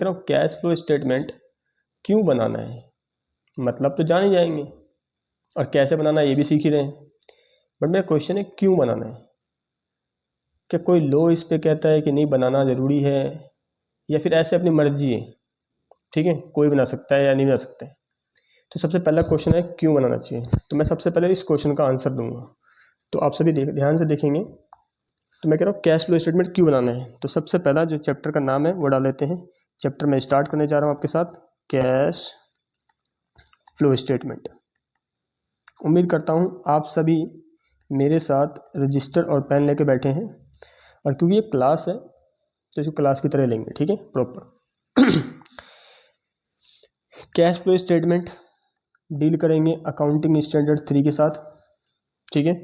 कह रहा हूँ कैश फ्लो स्टेटमेंट क्यों बनाना है, मतलब तो जान ही जाएंगे और कैसे बनाना है ये भी सीख ही रहे हैं, बट मेरा क्वेश्चन है क्यों बनाना है। क्या कोई लॉ इस पे कहता है कि नहीं बनाना ज़रूरी है, या फिर ऐसे अपनी मर्जी है, ठीक है, कोई बना सकता है या नहीं बना सकता है। तो सबसे पहला क्वेश्चन है क्यों बनाना चाहिए। तो मैं सबसे पहले इस क्वेश्चन का आंसर दूंगा, तो आप सभी ध्यान से देखेंगे। तो मैं कह रहा हूँ कैश फ्लो स्टेटमेंट क्यों बनाना है। तो सबसे पहला जो चैप्टर का नाम है वो डाल लेते हैं। चैप्टर में स्टार्ट करने जा रहा हूँ आपके साथ, कैश फ्लो स्टेटमेंट। उम्मीद करता हूँ आप सभी मेरे साथ रजिस्टर और पेन लेके बैठे हैं, और क्योंकि ये क्लास है तो इसको क्लास की तरह लेंगे, ठीक है, proper. Cash flow statement deal करेंगे अकाउंटिंग स्टैंडर्ड 3 के साथ, ठीक है।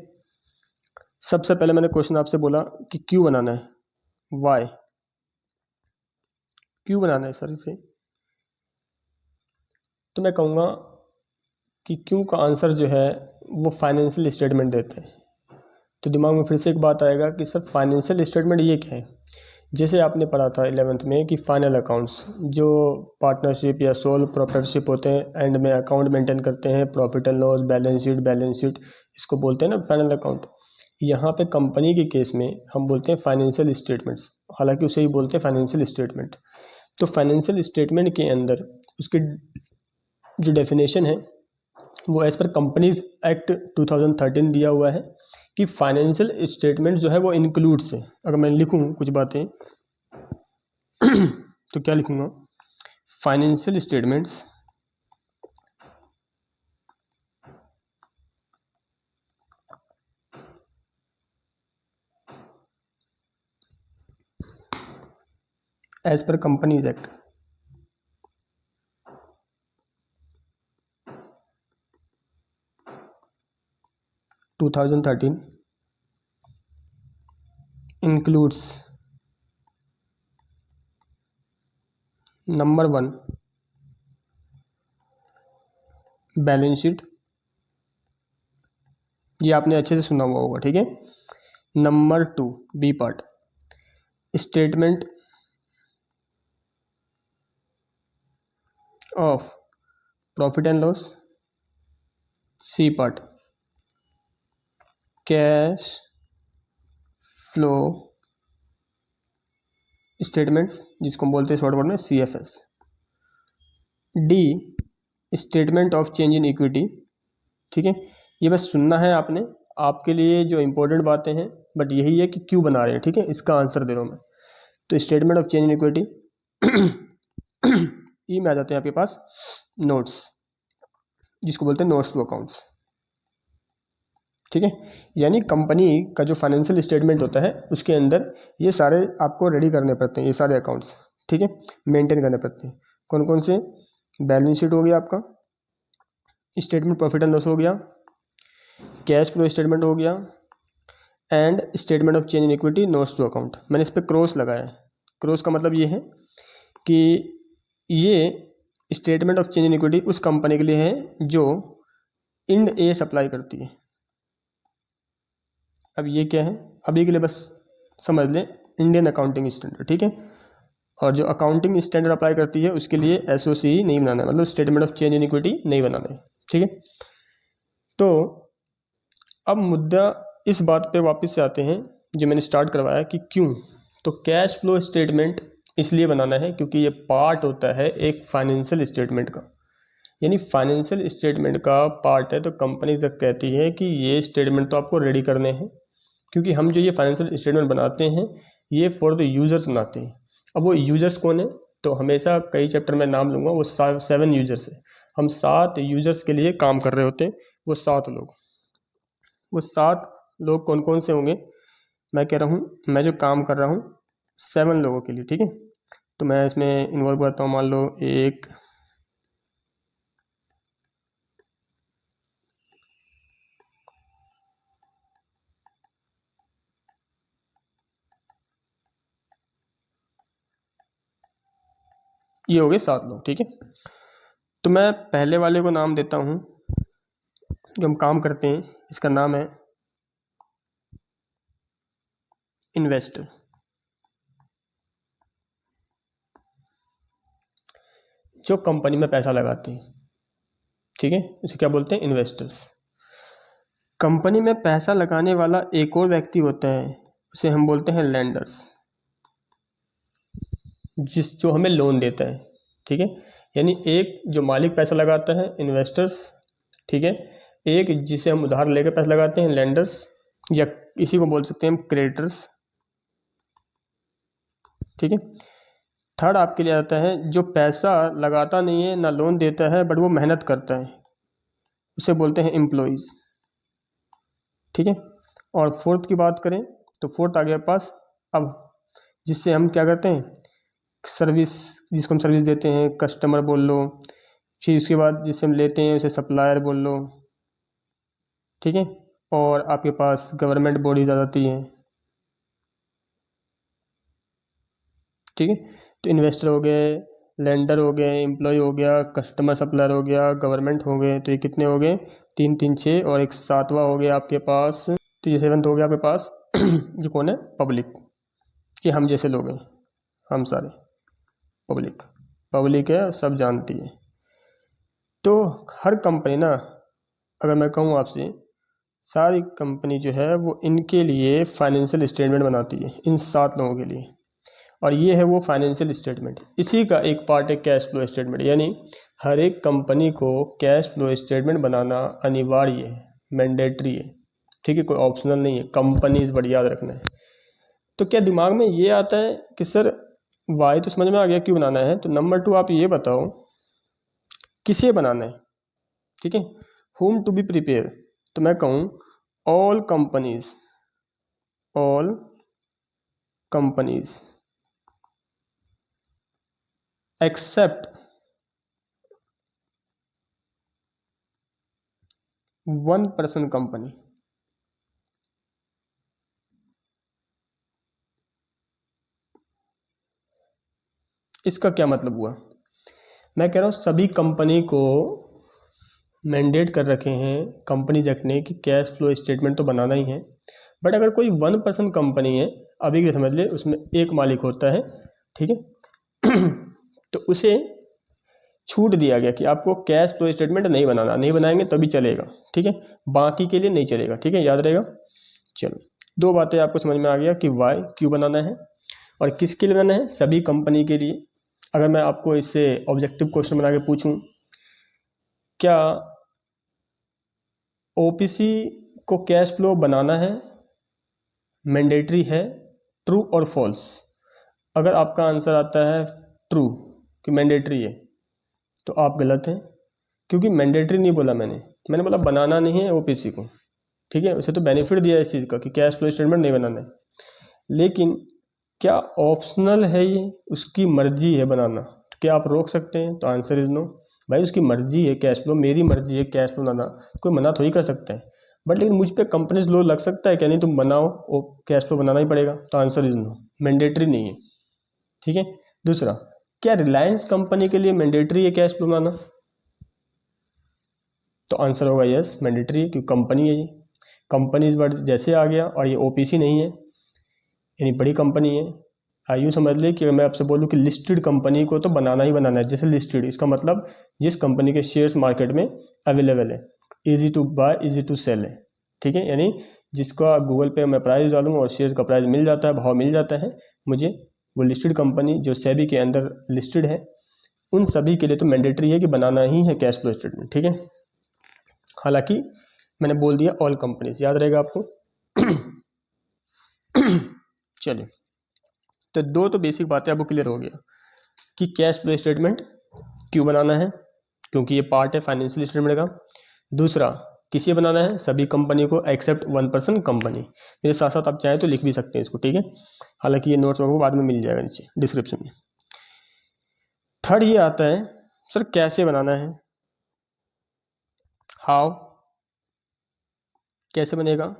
सबसे पहले मैंने क्वेश्चन आपसे बोला कि क्यों बनाना है, वाई, क्यों बनाना है सर इसे। तो मैं कहूँगा कि क्यों का आंसर जो है वो फाइनेंशियल स्टेटमेंट देते हैं। तो दिमाग में फिर से एक बात आएगा कि सर फाइनेंशियल स्टेटमेंट ये क्या है। जैसे आपने पढ़ा था 11th में कि फाइनल अकाउंट्स जो पार्टनरशिप या सोल प्रोप्राइटरशिप होते हैं, एंड में अकाउंट मेंटेन करते हैं, profit and loss, balance sheet, इसको बोलते हैं ना फाइनल अकाउंट। यहाँ पे कंपनी के केस में हम बोलते हैं फाइनेंशियल स्टेटमेंट्स, हालांकि उसे ही बोलते हैं फाइनेंशियल स्टेटमेंट। तो फाइनेंशियल स्टेटमेंट के अंदर उसकी जो डेफिनेशन है वो एज पर कंपनीज एक्ट 2013 दिया हुआ है कि फाइनेंशियल स्टेटमेंट जो है वो इंक्लूड्स है। अगर मैं लिखूं कुछ बातें तो क्या लिखूंगा, financial statements as per companies act 2013 includes number 1 balance sheet, ये आपने अच्छे से सुना हुआ होगा, ठीक है। Number 2 B part statement of profit and loss, C part cash flow statements, जिसको हम बोलते हैं शॉर्ट वर्ड में CFS। D statement of change in equity, ठीक है। ये बस सुनना है आपने, आपके लिए जो इंपॉर्टेंट बातें हैं बट यही है कि क्यों बना रहे हैं, ठीक है, इसका आंसर दे रहा हूँ मैं। तो statement of change in equity. E में आ जाते हैं आपके पास नोट्स, जिसको बोलते हैं नोट्स टू अकाउंट्स, ठीक है। यानी कंपनी का जो फाइनेंशियल स्टेटमेंट होता है उसके अंदर ये सारे आपको रेडी करने पड़ते हैं, ये सारे अकाउंट्स, ठीक है, मेंटेन करने पड़ते हैं। कौन कौन से, बैलेंस शीट हो गया आपका, स्टेटमेंट प्रॉफिट एंड लॉस हो गया, कैश फ्लो स्टेटमेंट हो गया, and statement of change in equity, notes to account. मैंने इस पर क्रॉस लगाया है। क्रॉस का मतलब ये है कि ये statement of change in equity उस कंपनी के लिए है जो इंड ए सप्लाई करती है। अब ये क्या है, अभी के लिए बस समझ लें इंडियन अकाउंटिंग स्टैंडर्ड, ठीक है। और जो अकाउंटिंग स्टैंडर्ड अप्लाई करती है उसके लिए SOC नहीं बनाना है, मतलब statement of change in equity नहीं बनाना है, ठीक है। तो अब मुद्दा इस बात पे वापस से आते हैं जो मैंने स्टार्ट करवाया कि क्यों। तो कैश फ्लो स्टेटमेंट इसलिए बनाना है क्योंकि ये पार्ट होता है एक फाइनेंशियल स्टेटमेंट का, यानी फाइनेंशियल स्टेटमेंट का पार्ट है। तो कंपनी जब कहती है कि ये स्टेटमेंट तो आपको रेडी करने हैं, क्योंकि हम जो ये फाइनेंशियल स्टेटमेंट बनाते हैं ये फॉर द यूजर्स बनाते हैं। अब वो यूजर्स कौन है, तो हमेशा कई चैप्टर में नाम लूँगा, वो 7 यूजर्स है। हम 7 यूजर्स के लिए काम कर रहे होते हैं, वो 7 लोग। वो 7 लोग कौन कौन से होंगे, मैं कह रहा हूँ मैं जो काम कर रहा हूँ 7 लोगों के लिए, ठीक है। तो मैं इसमें इन्वॉल्व करता हूँ, मान लो एक ये हो गए 7 लोग, ठीक है। तो मैं पहले वाले को नाम देता हूँ, जो हम काम करते हैं इसका नाम है इन्वेस्टर। जो कंपनी में पैसा लगाते हैं, ठीक है, इसे क्या बोलते हैं, इन्वेस्टर्स। कंपनी में पैसा लगाने वाला एक और व्यक्ति होता है, उसे हम बोलते हैं लेंडर्स, जो हमें लोन देता है, ठीक है। यानी एक जो मालिक पैसा लगाता है, इन्वेस्टर्स, ठीक है, एक जिसे हम उधार लेकर पैसा लगाते हैं, लेंडर्स, या इसी को बोल सकते हैं हम क्रेडिटर्स, ठीक है। थर्ड आपके लिए आता है जो पैसा लगाता नहीं है ना लोन देता है बट वो मेहनत करता है, उसे बोलते हैं एम्प्लॉइज, ठीक है। और फोर्थ की बात करें तो फोर्थ आ गया पास अब, जिससे हम क्या करते हैं, सर्विस, जिसको हम सर्विस देते हैं, कस्टमर बोल लो, फिर उसके बाद जिससे हम लेते हैं उसे सप्लायर बोल लो, ठीक है। और आपके पास गवर्नमेंट बॉडीज आ जाती हैं, ठीक है। तो इन्वेस्टर हो गए, लेंडर हो गए, एम्प्लॉय हो गया, कस्टमर सप्लायर हो गया, गवर्नमेंट हो गए, तो ये कितने हो गए, 3 3 6, और एक सातवां हो गया आपके पास, तो ये 7th हो गया आपके पास जो कौन है, पब्लिक, कि हम जैसे लोग हैं, हम सारे पब्लिक है, सब जानती है। तो हर कंपनी ना, अगर मैं कहूँ आपसे, सारी कंपनी जो है वो इनके लिए फाइनेंशियल स्टेटमेंट बनाती है, इन 7 लोगों के लिए, और ये है वो फाइनेंशियल स्टेटमेंट। इसी का एक पार्ट है कैश फ्लो स्टेटमेंट, यानी हर एक कंपनी को कैश फ्लो स्टेटमेंट बनाना अनिवार्य है, मैंडेटरी है, ठीक है, कोई ऑप्शनल नहीं है, कंपनीज बड़ी याद रखना है। तो क्या दिमाग में ये आता है कि सर वाई तो समझ में आ गया क्यों बनाना है, तो नंबर 2 आप ये बताओ किसे बनाना है, ठीक है, whom टू बी प्रिपेयर, तो मैं कहूँ ऑल कंपनीज एक्सेप्ट 1% कंपनी। इसका क्या मतलब हुआ, मैं कह रहा हूँ सभी कंपनी को मैंडेट कर रखे हैं कंपनीज एक्ट ने कि कैश फ्लो स्टेटमेंट तो बनाना ही है, बट अगर कोई 1% कंपनी है, अभी के समझ ले, उसमें एक मालिक होता है, ठीक है तो उसे छूट दिया गया कि आपको कैश फ्लो स्टेटमेंट नहीं बनाना, नहीं बनाएंगे तभी चलेगा, ठीक है, बाकी के लिए नहीं चलेगा, ठीक है, याद रहेगा। चलो 2 बातें आपको समझ में आ गया कि वाई क्यों बनाना है और किसके लिए बनाना है, सभी कंपनी के लिए। अगर मैं आपको इससे ऑब्जेक्टिव क्वेश्चन बना के पूछूं, क्या ओपीसी को कैश फ्लो बनाना है मैंडेटरी है, ट्रू और फॉल्स? अगर आपका आंसर आता है ट्रू कि मैंडेटरी है, तो आप गलत हैं, क्योंकि मैंडेटरी नहीं बोला मैंने बोला बनाना नहीं है ओपीसी को, ठीक है, उसे तो बेनिफिट दिया इस चीज़ का कि कैश फ्लो स्टेटमेंट नहीं बनाना है, लेकिन क्या ऑप्शनल है ये, उसकी मर्जी है बनाना, तो क्या आप रोक सकते हैं, तो आंसर इज नो। भाई उसकी मर्जी है कैश फ्लो, मेरी मर्जी है कैश फ्लो बनाना, कोई मना थोड़ी कर सकता है, बट लेकिन मुझ पर कंपनीज लो लग सकता है क्या, नहीं तुम बनाओ, वो कैश फ्लो बनाना ही पड़ेगा, तो आंसर इज नो, मैंडेटरी नहीं है, ठीक है। दूसरा, क्या रिलायंस कंपनी के लिए मैंडेटरी है कैश फ्लो बनाना, तो आंसर होगा यस, मैंडेटरी है, क्योंकि कंपनी है ये, कंपनी इस वर्ड जैसे आ गया, और ये ओपीसी नहीं है, यानी बड़ी कंपनी है। यूँ समझ ले कि अगर मैं आपसे बोलूँ कि लिस्टेड कंपनी को तो बनाना ही बनाना है, जैसे लिस्टेड, इसका मतलब जिस कंपनी के शेयर्स मार्केट में अवेलेबल है, easy to buy easy to sell है, ठीक है, यानी जिसका गूगल पे मैं प्राइस डालूँ और शेयर का प्राइस मिल जाता है, भाव मिल जाता है मुझे, वो लिस्टेड कंपनी जो सेबी के अंदर लिस्टेड है, उन सभी के लिए तो मैंडेटरी है कि बनाना ही है कैश फ्लो स्टेटमेंट, ठीक है। हालांकि मैंने बोल दिया ऑल कंपनीज, याद रहेगा आपको चलिए, तो 2 तो बेसिक बातें आपको क्लियर हो गया कि कैश फ्लो स्टेटमेंट क्यों बनाना है, क्योंकि ये पार्ट है फाइनेंशियल स्टेटमेंट का। दूसरा, किसे बनाना है, सभी कंपनी को एक्सेप्ट 1% कंपनी। मेरे साथ साथ आप चाहें तो लिख भी सकते हैं इसको, ठीक है, हालांकि ये नोट्स आपको बाद में मिल जाएगा नीचे डिस्क्रिप्शन में। थर्ड ये आता है सर कैसे बनाना है, हाउ, कैसे बनेगा,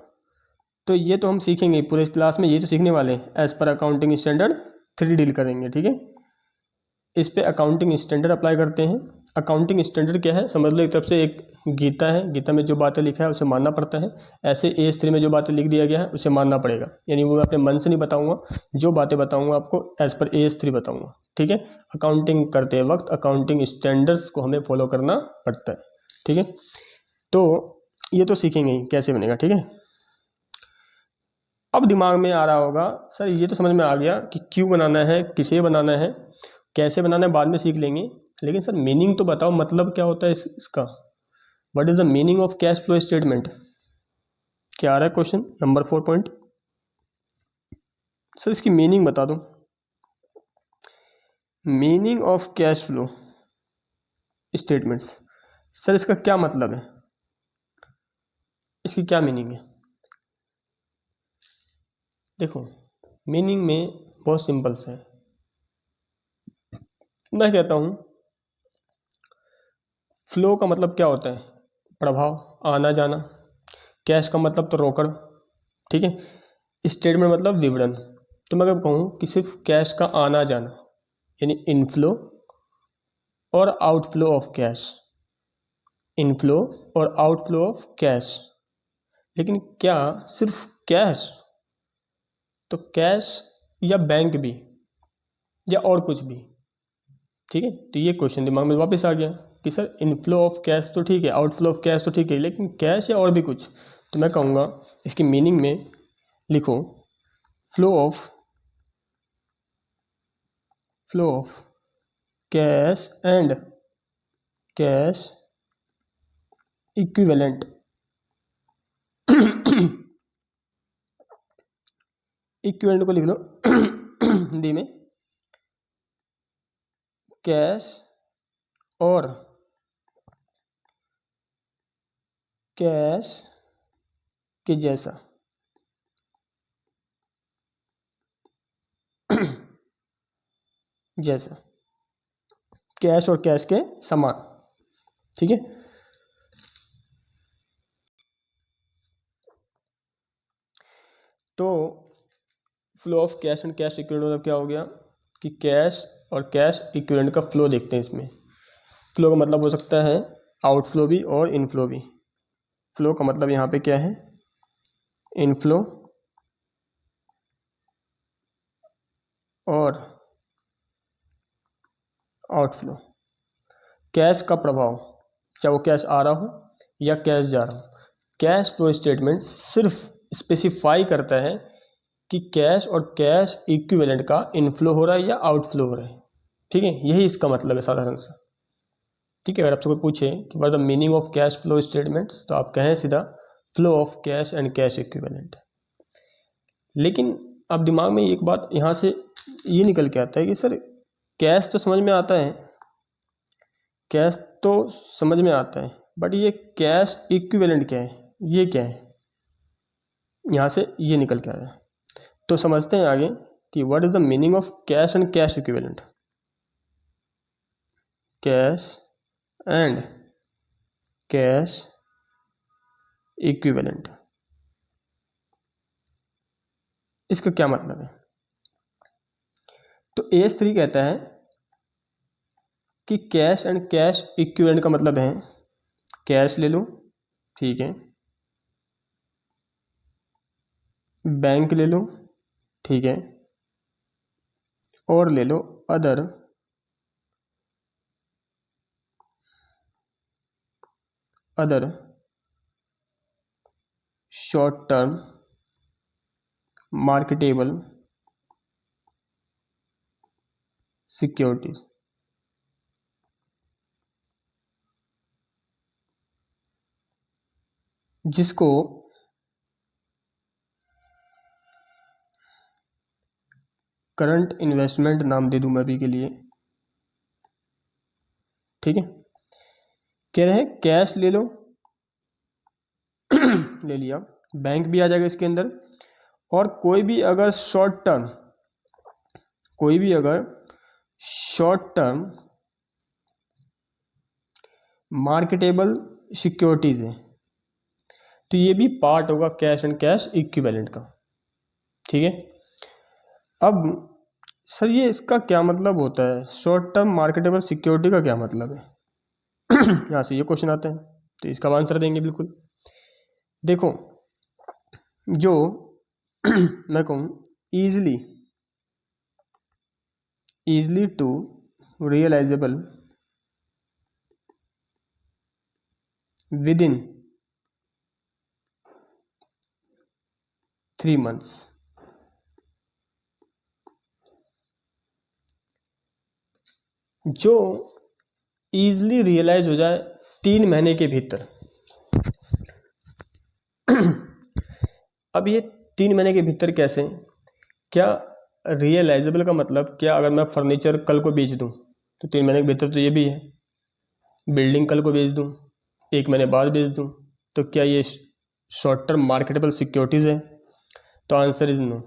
तो ये तो हम सीखेंगे पूरे क्लास में, ये तो सीखने वाले हैं। As per accounting standard 3 deal करेंगे, ठीक है, इस पे अकाउंटिंग स्टैंडर्ड अप्लाई करते हैं। अकाउंटिंग स्टैंडर्ड क्या है, समझ लो एक तरफ से एक गीता है, गीता में जो बातें लिखा है उसे मानना पड़ता है, ऐसे AS3 में जो बातें लिख दिया गया है उसे मानना पड़ेगा, यानी वो मैं अपने मन से नहीं बताऊंगा, जो बातें बताऊंगा आपको एज पर AS3 बताऊंगा, ठीक है। अकाउंटिंग करते वक्त अकाउंटिंग स्टैंडर्ड्स को हमें फॉलो करना पड़ता है, ठीक है। तो ये तो सीखेंगे ही कैसे बनेगा, ठीक है। अब दिमाग में आ रहा होगा सर ये तो समझ में आ गया कि क्यों बनाना है, किसे बनाना है, कैसे बनाना है बाद में सीख लेंगे, लेकिन सर मीनिंग तो बताओ, मतलब क्या होता है इसका। What is the meaning of cash flow statement, क्या आ रहा है क्वेश्चन नंबर 4 पॉइंट। सर इसकी मीनिंग बता दो। Meaning of cash flow statements, sir इसका क्या मतलब है, इसकी क्या मीनिंग है। देखो मीनिंग में बहुत सिंपल सा है, मैं कहता हूं फ्लो का मतलब क्या होता है, प्रभाव, आना जाना। कैश का मतलब तो रोकड़, ठीक है। स्टेटमेंट मतलब विवरण। तो मैं अगर कहूँ कि सिर्फ कैश का आना जाना यानी इनफ्लो और आउटफ्लो ऑफ कैश, इनफ्लो और आउटफ्लो ऑफ कैश, लेकिन क्या सिर्फ कैश, तो कैश या बैंक भी या और कुछ भी, ठीक है। तो ये क्वेश्चन दिमाग में वापस आ गया कि सर इनफ्लो ऑफ कैश तो ठीक है, आउटफ्लो ऑफ कैश तो ठीक है, लेकिन कैश या और भी कुछ। तो मैं कहूँगा इसकी मीनिंग में लिखो flow of cash and cash equivalent. Equivalent को लिख लो हिंदी में कैश और कैश के जैसा, जैसा कैश और कैश के समान, ठीक है। तो flow of cash and cash equivalent मतलब क्या हो गया कि कैश और कैश इक्विवेलेंट का फ्लो देखते हैं इसमें। फ्लो का मतलब हो सकता है आउटफ्लो भी और इनफ्लो भी। फ्लो का मतलब यहाँ पे क्या है, इनफ्लो और आउटफ्लो। कैश का प्रभाव, चाहे वो कैश आ रहा हो या कैश जा रहा हो, कैश फ्लो स्टेटमेंट सिर्फ स्पेसिफाई करता है कि कैश और कैश इक्विवेलेंट का इनफ्लो हो रहा है या आउटफ्लो हो रहा है, ठीक है। यही इसका मतलब है साधारण सा, ठीक है। अगर आपसे कोई पूछे कि what the meaning of cash flow statements, तो आप कहें सीधा flow of cash and cash equivalent. लेकिन अब दिमाग में एक बात यहाँ से ये निकल के आता है कि सर कैश तो समझ में आता है, कैश तो समझ में आता है, बट ये कैश इक्विवेलेंट क्या है, ये क्या है, यहाँ से ये निकल के आया। तो समझते हैं आगे कि what is the meaning of cash and cash equivalent. Cash and cash equivalent, इसका क्या मतलब है। तो AS3 कहता है कि कैश एंड कैश इक्विवेलेंट का मतलब है कैश ले लो, ठीक है, बैंक ले लो, ठीक है, और ले लो other short term marketable securities. जिसको करंट इन्वेस्टमेंट नाम दे दूं मैं अभी के लिए, ठीक है। कह रहे हैं कैश ले लो ले लिया, बैंक भी आ जाएगा इसके अंदर, और कोई भी अगर शॉर्ट टर्म मार्केटेबल सिक्योरिटीज है, तो ये भी पार्ट होगा कैश एंड कैश इक्विवेलेंट का, ठीक है। अब सर ये इसका क्या मतलब होता है, शॉर्ट टर्म मार्केटेबल सिक्योरिटी का क्या मतलब है यहाँ से ये क्वेश्चन आते हैं, तो इसका आंसर देंगे बिल्कुल। देखो जो मैं कहूँ easily easily to realizable within 3 months। जो easily रियलाइज हो जाए 3 महीने के भीतर। अब ये 3 महीने के भीतर कैसे? क्या रियलाइजेबल का मतलब क्या? अगर मैं फर्नीचर कल को बेच दूं तो 3 महीने के भीतर तो ये भी है। बिल्डिंग कल को बेच दूं, 1 महीने बाद बेच दूं, तो क्या ये शॉर्ट टर्म मार्केटेबल सिक्योरिटीज़ है? तो आंसर इज नो।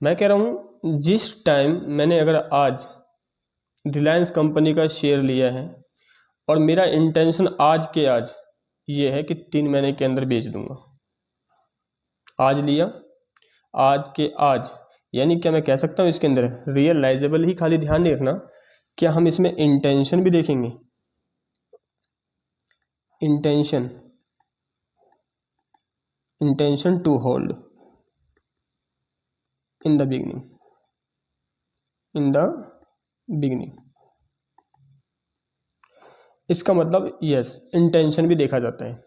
मैं कह रहा हूँ जिस टाइम मैंने अगर आज रिलायंस कंपनी का शेयर लिया है और मेरा इंटेंशन आज के आज ये है कि 3 महीने के अंदर बेच दूंगा, आज लिया आज के आज, यानी क्या मैं कह सकता हूँ इसके अंदर रियलाइजेबल ही खाली ध्यान नहीं रखना, क्या हम इसमें इंटेंशन भी देखेंगे? Intention to hold in the beginning, इसका मतलब यस इंटेंशन भी देखा जाता है।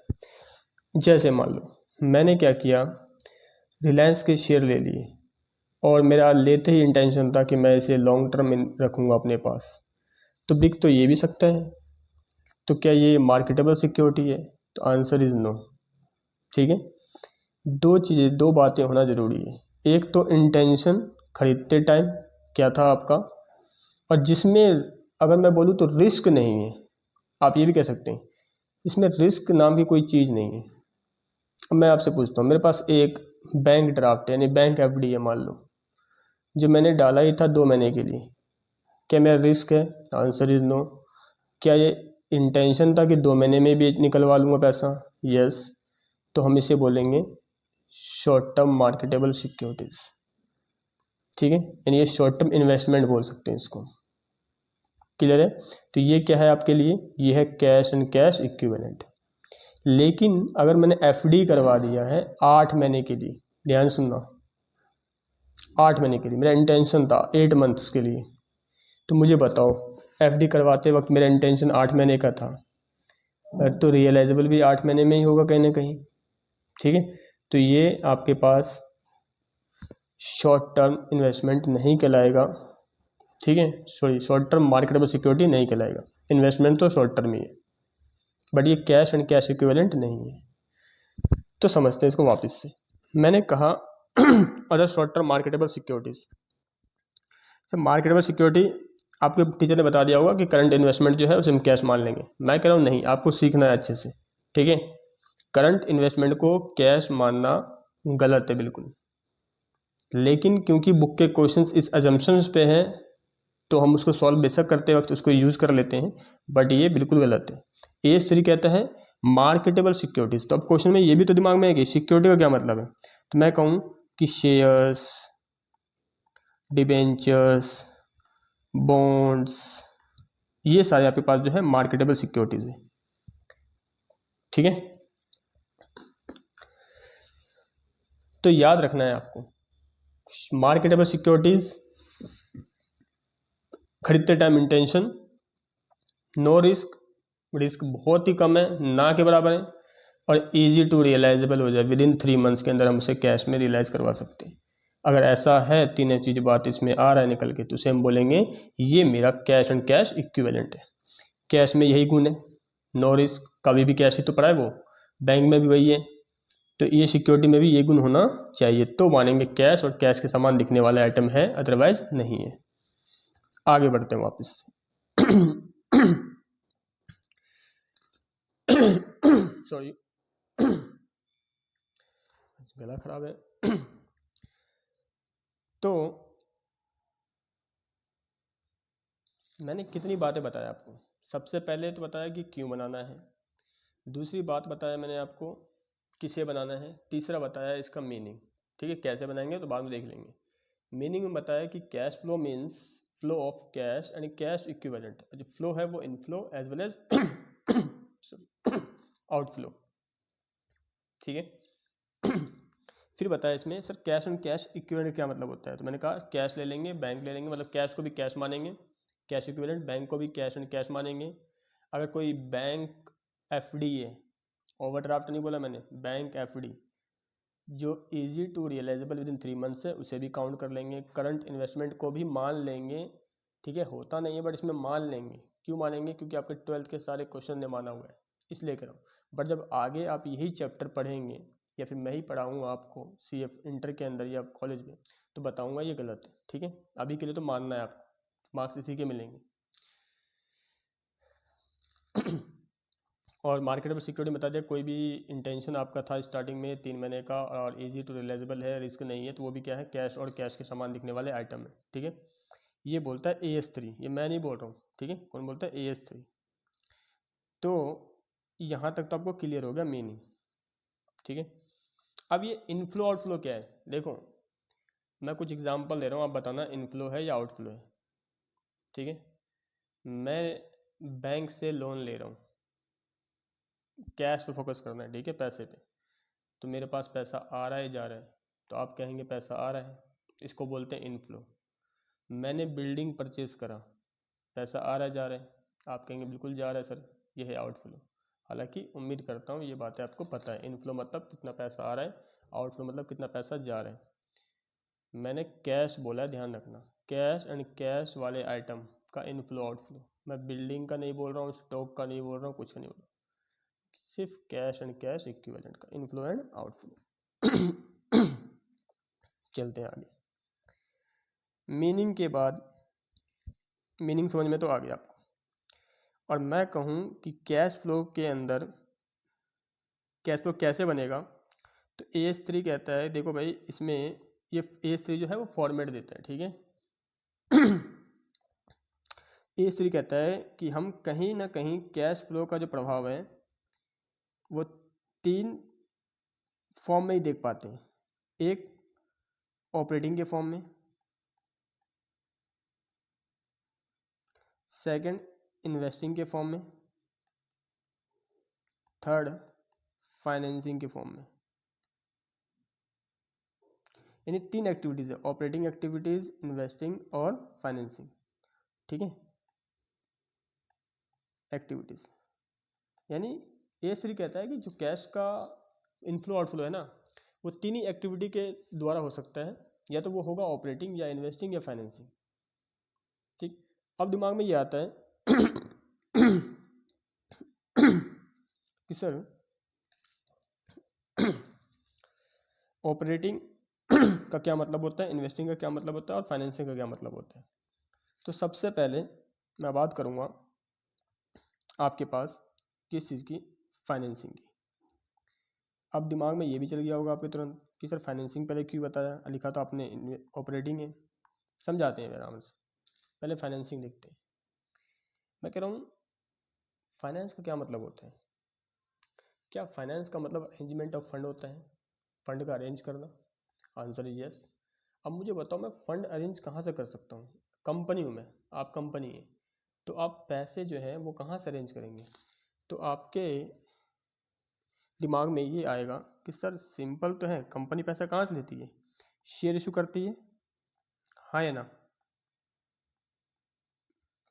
जैसे मान लो मैंने क्या किया, रिलायंस के शेयर ले लिए और मेरा लेते ही इंटेंशन था कि मैं इसे लॉन्ग टर्म में रखूँगा अपने पास, तो बिक तो ये भी सकता है। तो क्या ये मार्केटेबल सिक्योरिटी है? तो आंसर इज नो। ठीक है, दो बातें होना ज़रूरी है। एक तो इंटेंशन खरीदते टाइम क्या था आपका, और जिसमें अगर मैं बोलूँ तो रिस्क नहीं है। आप ये भी कह सकते हैं इसमें रिस्क नाम की कोई चीज़ नहीं है। अब मैं आपसे पूछता हूँ, मेरे पास एक बैंक ड्राफ्ट यानी बैंक एफडी है मान लो, जो मैंने डाला ही था 2 महीने के लिए, क्या मेरा रिस्क है? Answer is no. क्या ये इंटेंशन था कि 2 महीने में भी निकलवा लूँगा पैसा? यस। तो हम इसे बोलेंगे शॉर्ट टर्म मार्केटेबल सिक्योरिटीज। ठीक है, यानी ये शॉर्ट टर्म इन्वेस्टमेंट बोल सकते हैं इसको। क्लियर है? तो ये क्या है आपके लिए? ये है कैश एंड कैश इक्विवेलेंट। लेकिन अगर मैंने एफडी करवा दिया है 8 महीने के लिए, ध्यान सुनना, 8 महीने के लिए मेरा इंटेंशन था 8 मंथ्स के लिए, तो मुझे बताओ एफडी करवाते वक्त मेरा इंटेंशन 8 महीने का था, तो रियलाइजेबल भी 8 महीने में ही होगा कहीं ना कहीं। ठीक है, तो ये आपके पास शॉर्ट टर्म इन्वेस्टमेंट नहीं कहलाएगा। ठीक है, sorry, short term marketable security नहीं कहलाएगा। इन्वेस्टमेंट तो शॉर्ट टर्म ही है, बट ये कैश एंड कैश इक्विवेलेंट नहीं है। तो समझते हैं इसको वापस से। मैंने कहा other short term marketable securities. Marketable security आपके टीचर ने बता दिया होगा कि करंट इन्वेस्टमेंट जो है उसे हम कैश मान लेंगे। मैं कह रहा हूँ नहीं, आपको सीखना है अच्छे से। ठीक है, करंट इन्वेस्टमेंट को कैश मानना गलत है बिल्कुल, लेकिन क्योंकि बुक के क्वेश्चंस इस अजम्पशंस पे हैं तो हम उसको सॉल्व बेशक करते वक्त उसको यूज़ कर लेते हैं, बट ये बिल्कुल गलत है। A3 कहता है मार्केटेबल सिक्योरिटीज। तो अब क्वेश्चन में ये भी तो दिमाग में है कि सिक्योरिटी का क्या मतलब है। तो मैं कहूँ कि शेयर्स, डिबेंचर्स, बॉन्ड्स, ये सारे आपके पास जो है मार्केटेबल सिक्योरिटीज है। ठीक है, तो याद रखना है आपको, मार्केटेबल सिक्योरिटीज खरीदते time intention, no risk, risk बहुत ही कम है, ना के बराबर है, और इजी टू रियलाइजेबल हो जाए, विद इन 3 मंथ्स के अंदर हम उसे कैश में रियलाइज करवा सकते हैं। अगर ऐसा है, तीनों चीज़ बात इसमें आ रहा है निकल के, तो उसे हम बोलेंगे ये मेरा कैश एंड कैश इक्विवेलेंट है। कैश में यही गुण है, नो रिस्क, कभी भी कैश ही तो पड़ा है वो, बैंक में भी वही है, तो ये सिक्योरिटी में भी ये गुण होना चाहिए, तो मानेंगे कैश और कैश के समान दिखने वाला आइटम है, अदरवाइज नहीं है। आगे बढ़ते हैं वापस सॉरी गला खराब है तो मैंने कितनी बातें बताया आपको। सबसे पहले तो बताया कि क्यों बनाना है, दूसरी बात बताया मैंने आपको किसे बनाना है, तीसरा बताया इसका मीनिंग। ठीक है, कैसे बनाएंगे तो बाद में देख लेंगे। मीनिंग में बताया कि cash flow means flow of cash and cash equivalent. जो फ्लो है वो inflow as well as outflow. ठीक है फिर बताया इसमें sir cash and cash equivalent क्या मतलब होता है, तो मैंने कहा कैश ले लेंगे, बैंक ले लेंगे, मतलब कैश को भी कैश मानेंगे, कैश इक्विवेलेंट, बैंक को भी कैश एंड कैश मानेंगे। अगर कोई बैंक एफडी है, ओवरड्राफ्ट नहीं बोला मैंने, बैंक एफडी जो easy to realisable within 3 months है उसे भी काउंट कर लेंगे। करंट इन्वेस्टमेंट को भी मान लेंगे, ठीक है, होता नहीं है बट इसमें मान लेंगे। क्यों मानेंगे? क्योंकि आपके 12th के सारे क्वेश्चन ने माना हुआ है, इसलिए कह रहा हूँ। बट जब आगे आप यही चैप्टर पढ़ेंगे या फिर मैं ही पढ़ाऊँगा आपको CF इंटर के अंदर या कॉलेज में, तो बताऊँगा ये गलत है, ठीक है। अभी के लिए तो मानना है आपको, मार्क्स इसी के मिलेंगे। और मार्केटेबल सिक्योरिटी बता दिया, कोई भी इंटेंशन आपका था स्टार्टिंग में 3 महीने का और इजी टू रियलाइजेबल है, रिस्क नहीं है, तो वो भी क्या है, कैश और कैश के समान दिखने वाले आइटम है, ठीक है। ये बोलता है AS3, ये मैं नहीं बोल रहा हूँ, ठीक है। कौन बोलता है? AS3। तो यहाँ तक तो आपको क्लियर हो गया मीनिंग, ठीक है। अब ये इनफ्लो आउटफ्लो क्या है, देखो मैं कुछ एग्जांपल दे रहा हूँ, आप बताना इनफ्लो है या आउटफ्लो है, ठीक है। मैं बैंक से लोन ले रहा हूँ, कैश पे फोकस करना है, ठीक है, पैसे पे। तो मेरे पास पैसा आ रहा है, जा रहा है, तो आप कहेंगे पैसा आ रहा है, इसको बोलते हैं इनफ्लो। मैंने बिल्डिंग परचेज करा, पैसा आ रहा है, जा रहा है, आप कहेंगे बिल्कुल जा रहा है सर, ये है आउटफ्लो। हालांकि उम्मीद करता हूँ ये बातें आपको पता है। इनफ्लो मतलब कितना पैसा आ रहा है, आउटफ्लो मतलब कितना पैसा जा रहा है। मैंने कैश बोला है, ध्यान रखना, कैश एंड कैश वाले आइटम का इनफ्लो आउटफ्लो। मैं बिल्डिंग का नहीं बोल रहा हूँ, स्टॉक का नहीं बोल रहा हूँ, कुछ का नहीं बोल रहा हूँ, सिर्फ कैश एंड कैश इक्विवेलेंट का इनफ्लो एंड आउटफ्लो। चलते हैं आगे। मीनिंग के बाद, मीनिंग समझ में तो आ गया आपको। और मैं कहूँ कि कैश फ्लो के अंदर कैश फ्लो कैसे बनेगा, तो AS3 कहता है, देखो भाई इसमें ये AS3 जो है वो फॉर्मेट देता है, ठीक है। AS3 कहता है कि हम कहीं ना कहीं कैश फ्लो का जो प्रभाव है वो 3 फॉर्म में ही देख पाते हैं। एक ऑपरेटिंग के फॉर्म में, सेकंड इन्वेस्टिंग के फॉर्म में, थर्ड फाइनेंसिंग के फॉर्म में। यानी 3 एक्टिविटीज़ है, ऑपरेटिंग एक्टिविटीज़, इन्वेस्टिंग और फाइनेंसिंग, ठीक है, एक्टिविटीज़। यानी AS3 कहता है कि जो कैश का इनफ्लो आउटफ्लो है ना, वो 3 ही एक्टिविटी के द्वारा हो सकता है, या तो वो होगा ऑपरेटिंग या इन्वेस्टिंग या फाइनेंसिंग, ठीक। अब दिमाग में ये आता है कि सर ऑपरेटिंग का क्या मतलब होता है, इन्वेस्टिंग का क्या मतलब होता है और फाइनेंसिंग का क्या मतलब होता है। तो सबसे पहले मैं बात करूँगा आपके पास किस चीज़ की, फाइनेंसिंग की। अब दिमाग में ये भी चल गया होगा आपके तुरंत कि सर फाइनेंसिंग पहले क्यों बताया, लिखा तो आपने ऑपरेटिंग है। समझाते हैं आराम से, पहले फाइनेंसिंग देखते हैं। मैं कह रहा हूँ फाइनेंस का क्या मतलब होता है, क्या फाइनेंस का मतलब अरेंजमेंट ऑफ फंड होता है, फंड का अरेंज करना? Answer is yes. अब मुझे बताओ मैं फंड अरेंज कहाँ से कर सकता हूँ? कंपनी हूँ मैं, आप कंपनी है, तो आप पैसे जो है वो कहाँ से अरेंज करेंगे? तो आपके दिमाग में ये आएगा कि सर सिंपल तो है, कंपनी पैसा कहाँ से लेती है? शेयर इशू करती है, हाँ या ना?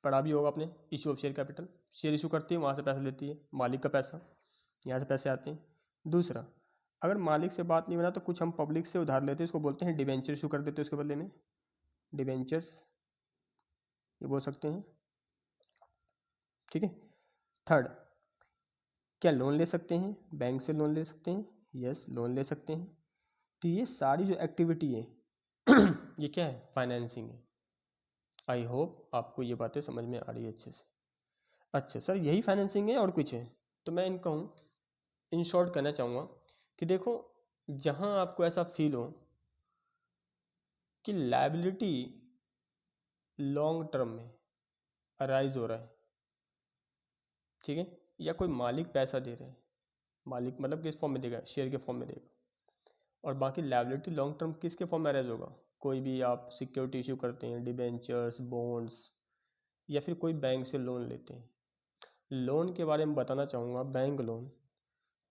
पढ़ा भी होगा आपने, issue of share capital. Share issue करती है, वहाँ से पैसा लेती है, मालिक का पैसा, यहाँ से पैसे आते हैं। दूसरा, अगर मालिक से बात नहीं बना तो कुछ हम पब्लिक से उधार लेते हैं, उसको बोलते हैं डिबेंचर इशू कर देते हैं, उसके बदले में डिबेंचर्स, ये बोल सकते हैं, ठीक है। थर्ड, क्या लोन ले सकते हैं? बैंक से लोन ले सकते हैं, यस लोन ले सकते हैं। तो ये सारी जो एक्टिविटी है ये क्या है? फाइनेंसिंग है। आई होप आपको ये बातें समझ में आ रही है अच्छे से। अच्छा सर यही फाइनेंसिंग है और कुछ है? तो मैं इनको कहूँ, इन शॉर्ट कहना चाहूँगा कि देखो, जहाँ आपको ऐसा फील हो कि लायबिलिटी लॉन्ग टर्म में अराइज हो रहा है, ठीक है, या कोई मालिक पैसा दे रहा है, मालिक मतलब किस फॉर्म में देगा? शेयर के फॉर्म में देगा, और बाकी लायबिलिटी लॉन्ग टर्म किसके फॉर्म में अराइज होगा? कोई भी आप सिक्योरिटी इशू करते हैं, डिबेंचर्स, बॉन्ड्स, या फिर कोई बैंक से लोन लेते हैं। लोन के बारे में बताना चाहूँगा, बैंक लोन,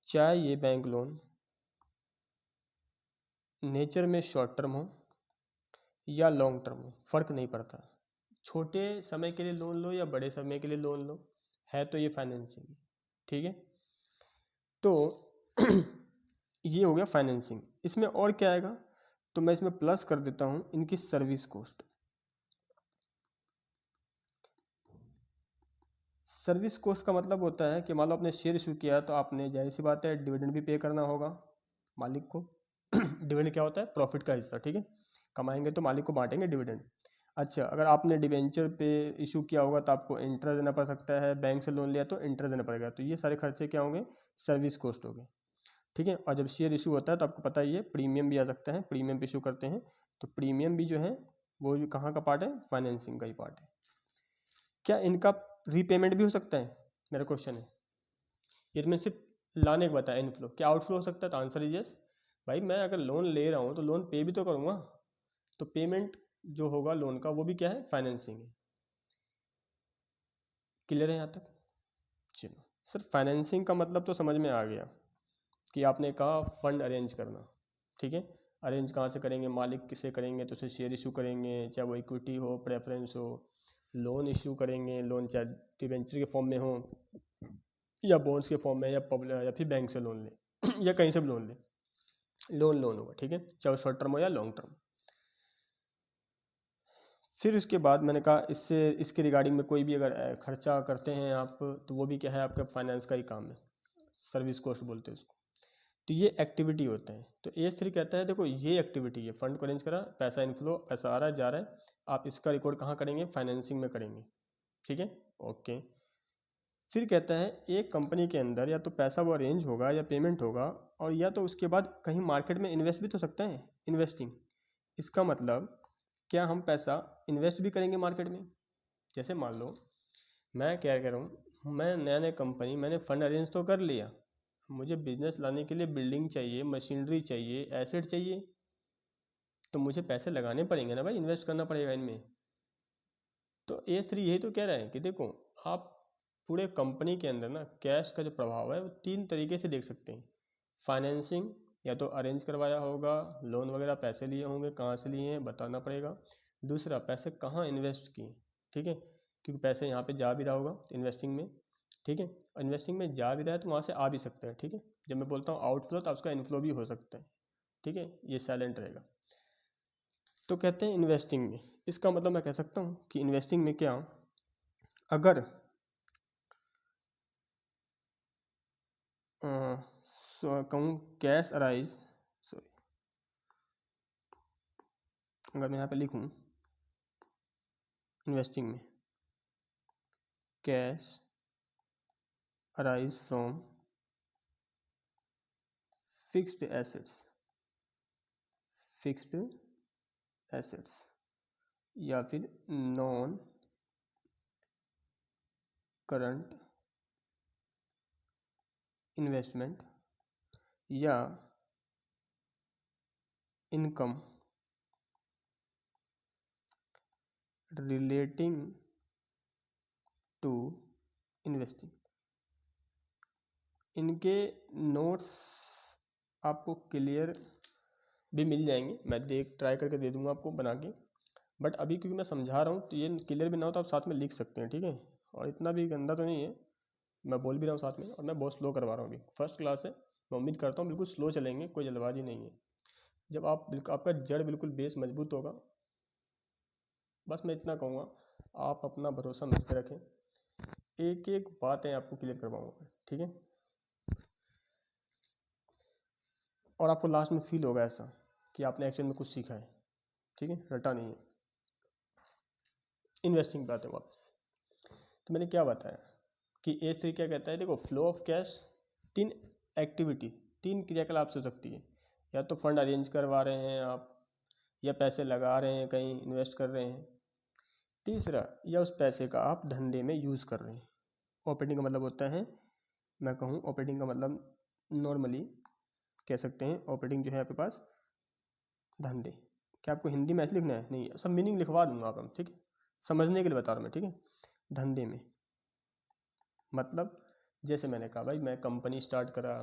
चाहे ये बैंक लोन नेचर में शॉर्ट टर्म हो या लॉन्ग टर्म हो फ़र्क नहीं पड़ता, छोटे समय के लिए लोन लो या बड़े समय के लिए लोन लो, है तो ये फाइनेंसिंग। ठीक है, तो ये हो गया फाइनेंसिंग। इसमें और क्या आएगा, तो मैं इसमें प्लस कर देता हूँ इनकी सर्विस कॉस्ट। सर्विस कॉस्ट का मतलब होता है कि मान लो आपने शेयर इशू किया तो आपने जाहिर सी बात है डिविडेंड भी पे करना होगा मालिक को। डिविडेंड क्या होता है, प्रॉफिट का हिस्सा। ठीक है, कमाएंगे तो मालिक को बांटेंगे डिविडेंड। अच्छा, अगर आपने डिवेंचर पे इशू किया होगा तो आपको इंटरेस्ट देना पड़ सकता है, बैंक से लोन लिया तो इंटरेस्ट देना पड़ेगा, तो ये सारे खर्चे क्या होंगे, सर्विस कॉस्ट हो गए। ठीक है, और जब शेयर इशू होता है तो आपको पता ही है प्रीमियम भी आ सकता है, प्रीमियम इशू करते हैं तो प्रीमियम भी जो है वो भी कहाँ का पार्ट है, फाइनेंसिंग का ही पार्ट है। क्या इनका रीपेमेंट भी हो सकता है, मेरा क्वेश्चन है। इसमें सिर्फ लाने का बताया इनफ्लो, क्या आउटफ्लो हो सकता है, तो आंसर इज यस। भाई मैं अगर लोन ले रहा हूँ तो लोन पे भी तो करूँगा, तो पेमेंट जो होगा लोन का वो भी क्या है, फाइनेंसिंग है। क्लियर है यहाँ तक। चलो सर, फाइनेंसिंग का मतलब तो समझ में आ गया कि आपने कहा फंड अरेंज करना। ठीक है, अरेंज कहाँ से करेंगे, मालिक किसे करेंगे, तो उसे शेयर इशू करेंगे, चाहे वो इक्विटी हो, प्रेफरेंस हो, लोन इशू करेंगे, लोन चाहे डिवेंचर के फॉर्म में हो या बॉन्ड्स के फॉर्म में, या फिर बैंक से लोन ले या कहीं से भी लोन ले, लोन होगा। ठीक है, चाहे शॉर्ट टर्म हो या लॉन्ग टर्म। फिर उसके बाद मैंने कहा इससे इसके रिगार्डिंग में कोई भी अगर खर्चा करते हैं आप, तो वो भी क्या है, आपका फाइनेंस का ही काम है, सर्विस कॉस्ट बोलते हैं उसको। तो ये एक्टिविटी होते हैं। तो A3 कहता है देखो ये एक्टिविटी है, फंड को अरेंज करा, पैसा इनफ्लो, पैसा आ रहा है जा रहा है, आप इसका रिकॉर्ड कहाँ करेंगे, फाइनेंसिंग में करेंगे। ठीक है, ओके। फिर कहता है एक कंपनी के अंदर या तो पैसा वो अरेंज होगा या पेमेंट होगा, और या तो उसके बाद कहीं मार्केट में इन्वेस्ट भी तो सकते हैं, इन्वेस्टिंग। इसका मतलब क्या हम पैसा इन्वेस्ट भी करेंगे मार्केट में। जैसे मान लो मैं क्या कह रहा हूँ, मैं नया नया कंपनी, मैंने फंड अरेंज तो कर लिया, मुझे बिजनेस लाने के लिए बिल्डिंग चाहिए, मशीनरी चाहिए, एसेट चाहिए, तो मुझे पैसे लगाने पड़ेंगे ना भाई, इन्वेस्ट करना पड़ेगा इनमें। तो A3 यही तो कह रहा है कि देखो आप पूरे कंपनी के अंदर ना कैश का जो प्रभाव है वो 3 तरीके से देख सकते हैं। फाइनेंसिंग, या तो अरेंज करवाया होगा, लोन वगैरह पैसे लिए होंगे, कहाँ से लिए हैं बताना पड़ेगा। दूसरा, पैसे कहाँ इन्वेस्ट किए। ठीक है, क्योंकि पैसे यहाँ पे जा भी रहा होगा इन्वेस्टिंग में। ठीक है, इन्वेस्टिंग में जा भी रहा है तो वहाँ से आ भी सकता है। ठीक है, जब मैं बोलता हूँ आउटफ्लो तो उसका इनफ्लो भी हो सकता है। ठीक है, ये साइलेंट रहेगा। तो कहते हैं इन्वेस्टिंग में, इसका मतलब मैं कह सकता हूँ कि इन्वेस्टिंग में क्या, अगर कहूँ कैश अराइज, सॉरी, अगर मैं यहाँ पे लिखूँ इन्वेस्टिंग में cash arise from fixed assets, fixed assets या फिर नॉन करंट इन्वेस्टमेंट या इनकम रिलेटिंग टू इन्वेस्टिंग। इनके नोट्स आपको क्लियर भी मिल जाएंगे, मैं ट्राई करके दे दूंगा आपको बना के, बट अभी क्योंकि मैं समझा रहा हूँ तो ये क्लियर भी ना हो तो आप साथ में लिख सकते हैं। ठीक है, और इतना भी गंदा तो नहीं है, मैं बोल भी रहा हूँ साथ में, और मैं बहुत स्लो करवा रहा हूँ, अभी फर्स्ट क्लास है, मैं उम्मीद करता हूँ बिल्कुल स्लो चलेंगे, कोई जल्दबाजी नहीं है। जब आप बिल्कुल आपका जड़ बिल्कुल बेस मजबूत होगा, बस मैं इतना कहूँगा, आप अपना भरोसा मुझ पर रखें, एक एक बातें आपको क्लियर करवाऊँगा। ठीक है, और आपको लास्ट में फील होगा ऐसा कि आपने एक्चुअल में कुछ सीखा है। ठीक है, रटा नहीं है। इन्वेस्टिंग पे आते हैं वापस। तो मैंने क्या बताया कि A3 क्या कहता है, देखो फ्लो ऑफ कैश, 3 एक्टिविटी, 3 क्रियाकलाप से हो सकती है, या तो फंड अरेंज करवा रहे हैं आप, या पैसे लगा रहे हैं कहीं इन्वेस्ट कर रहे हैं, तीसरा, या उस पैसे का आप धंधे में यूज़ कर रहे हैं। ऑपरेटिंग का मतलब होता है, मैं कहूँ ऑपरेटिंग का मतलब नॉर्मली कह सकते हैं, ऑपरेटिंग जो है आपके पास धंधे, क्या आपको हिंदी में ऐसे लिखना है, नहीं सब मीनिंग लिखवा दूंगा आप हम। ठीक है, समझने के लिए बता रहा हूँ मैं। ठीक है, धंधे में मतलब जैसे मैंने कहा भाई मैं कंपनी स्टार्ट करा,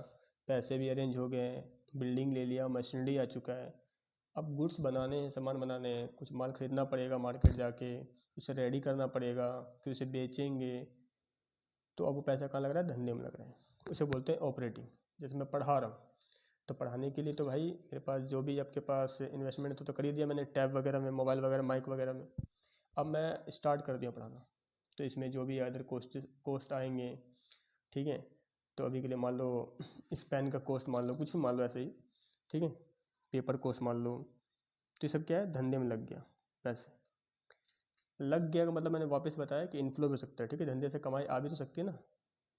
पैसे भी अरेंज हो गए, बिल्डिंग ले लिया, मशीनरी आ चुका है, अब गुड्स बनाने हैं, सामान बनाने हैं, कुछ माल खरीदना पड़ेगा मार्केट जाके, उसे रेडी करना पड़ेगा, फिर उसे बेचेंगे, तो अब वो पैसा कहाँ लग रहा है? धंधे में लग रहा है। उसे बोलते हैं ऑपरेटिंग। जैसे मैं पढ़ा रहा हूँ, तो पढ़ाने के लिए तो भाई मेरे पास जो भी आपके पास इन्वेस्टमेंट तो कर ही दिया मैंने, टैब वगैरह में, मोबाइल वगैरह, माइक वगैरह में। अब मैं स्टार्ट कर दिया पढ़ाना, तो इसमें जो भी अदर कोस्ट आएंगे, ठीक है। तो अभी के लिए मान लो इस पेन का कॉस्ट मान लो, कुछ भी मान लो ऐसे ही, ठीक है, पेपर कॉस्ट मान लो। तो ये सब क्या है? धंधे में लग गया। पैसे लग गया का मतलब मैंने वापस बताया कि इन्फ्लो भी हो सकता है, ठीक है। धंधे से कमाई आ भी तो सकती है ना,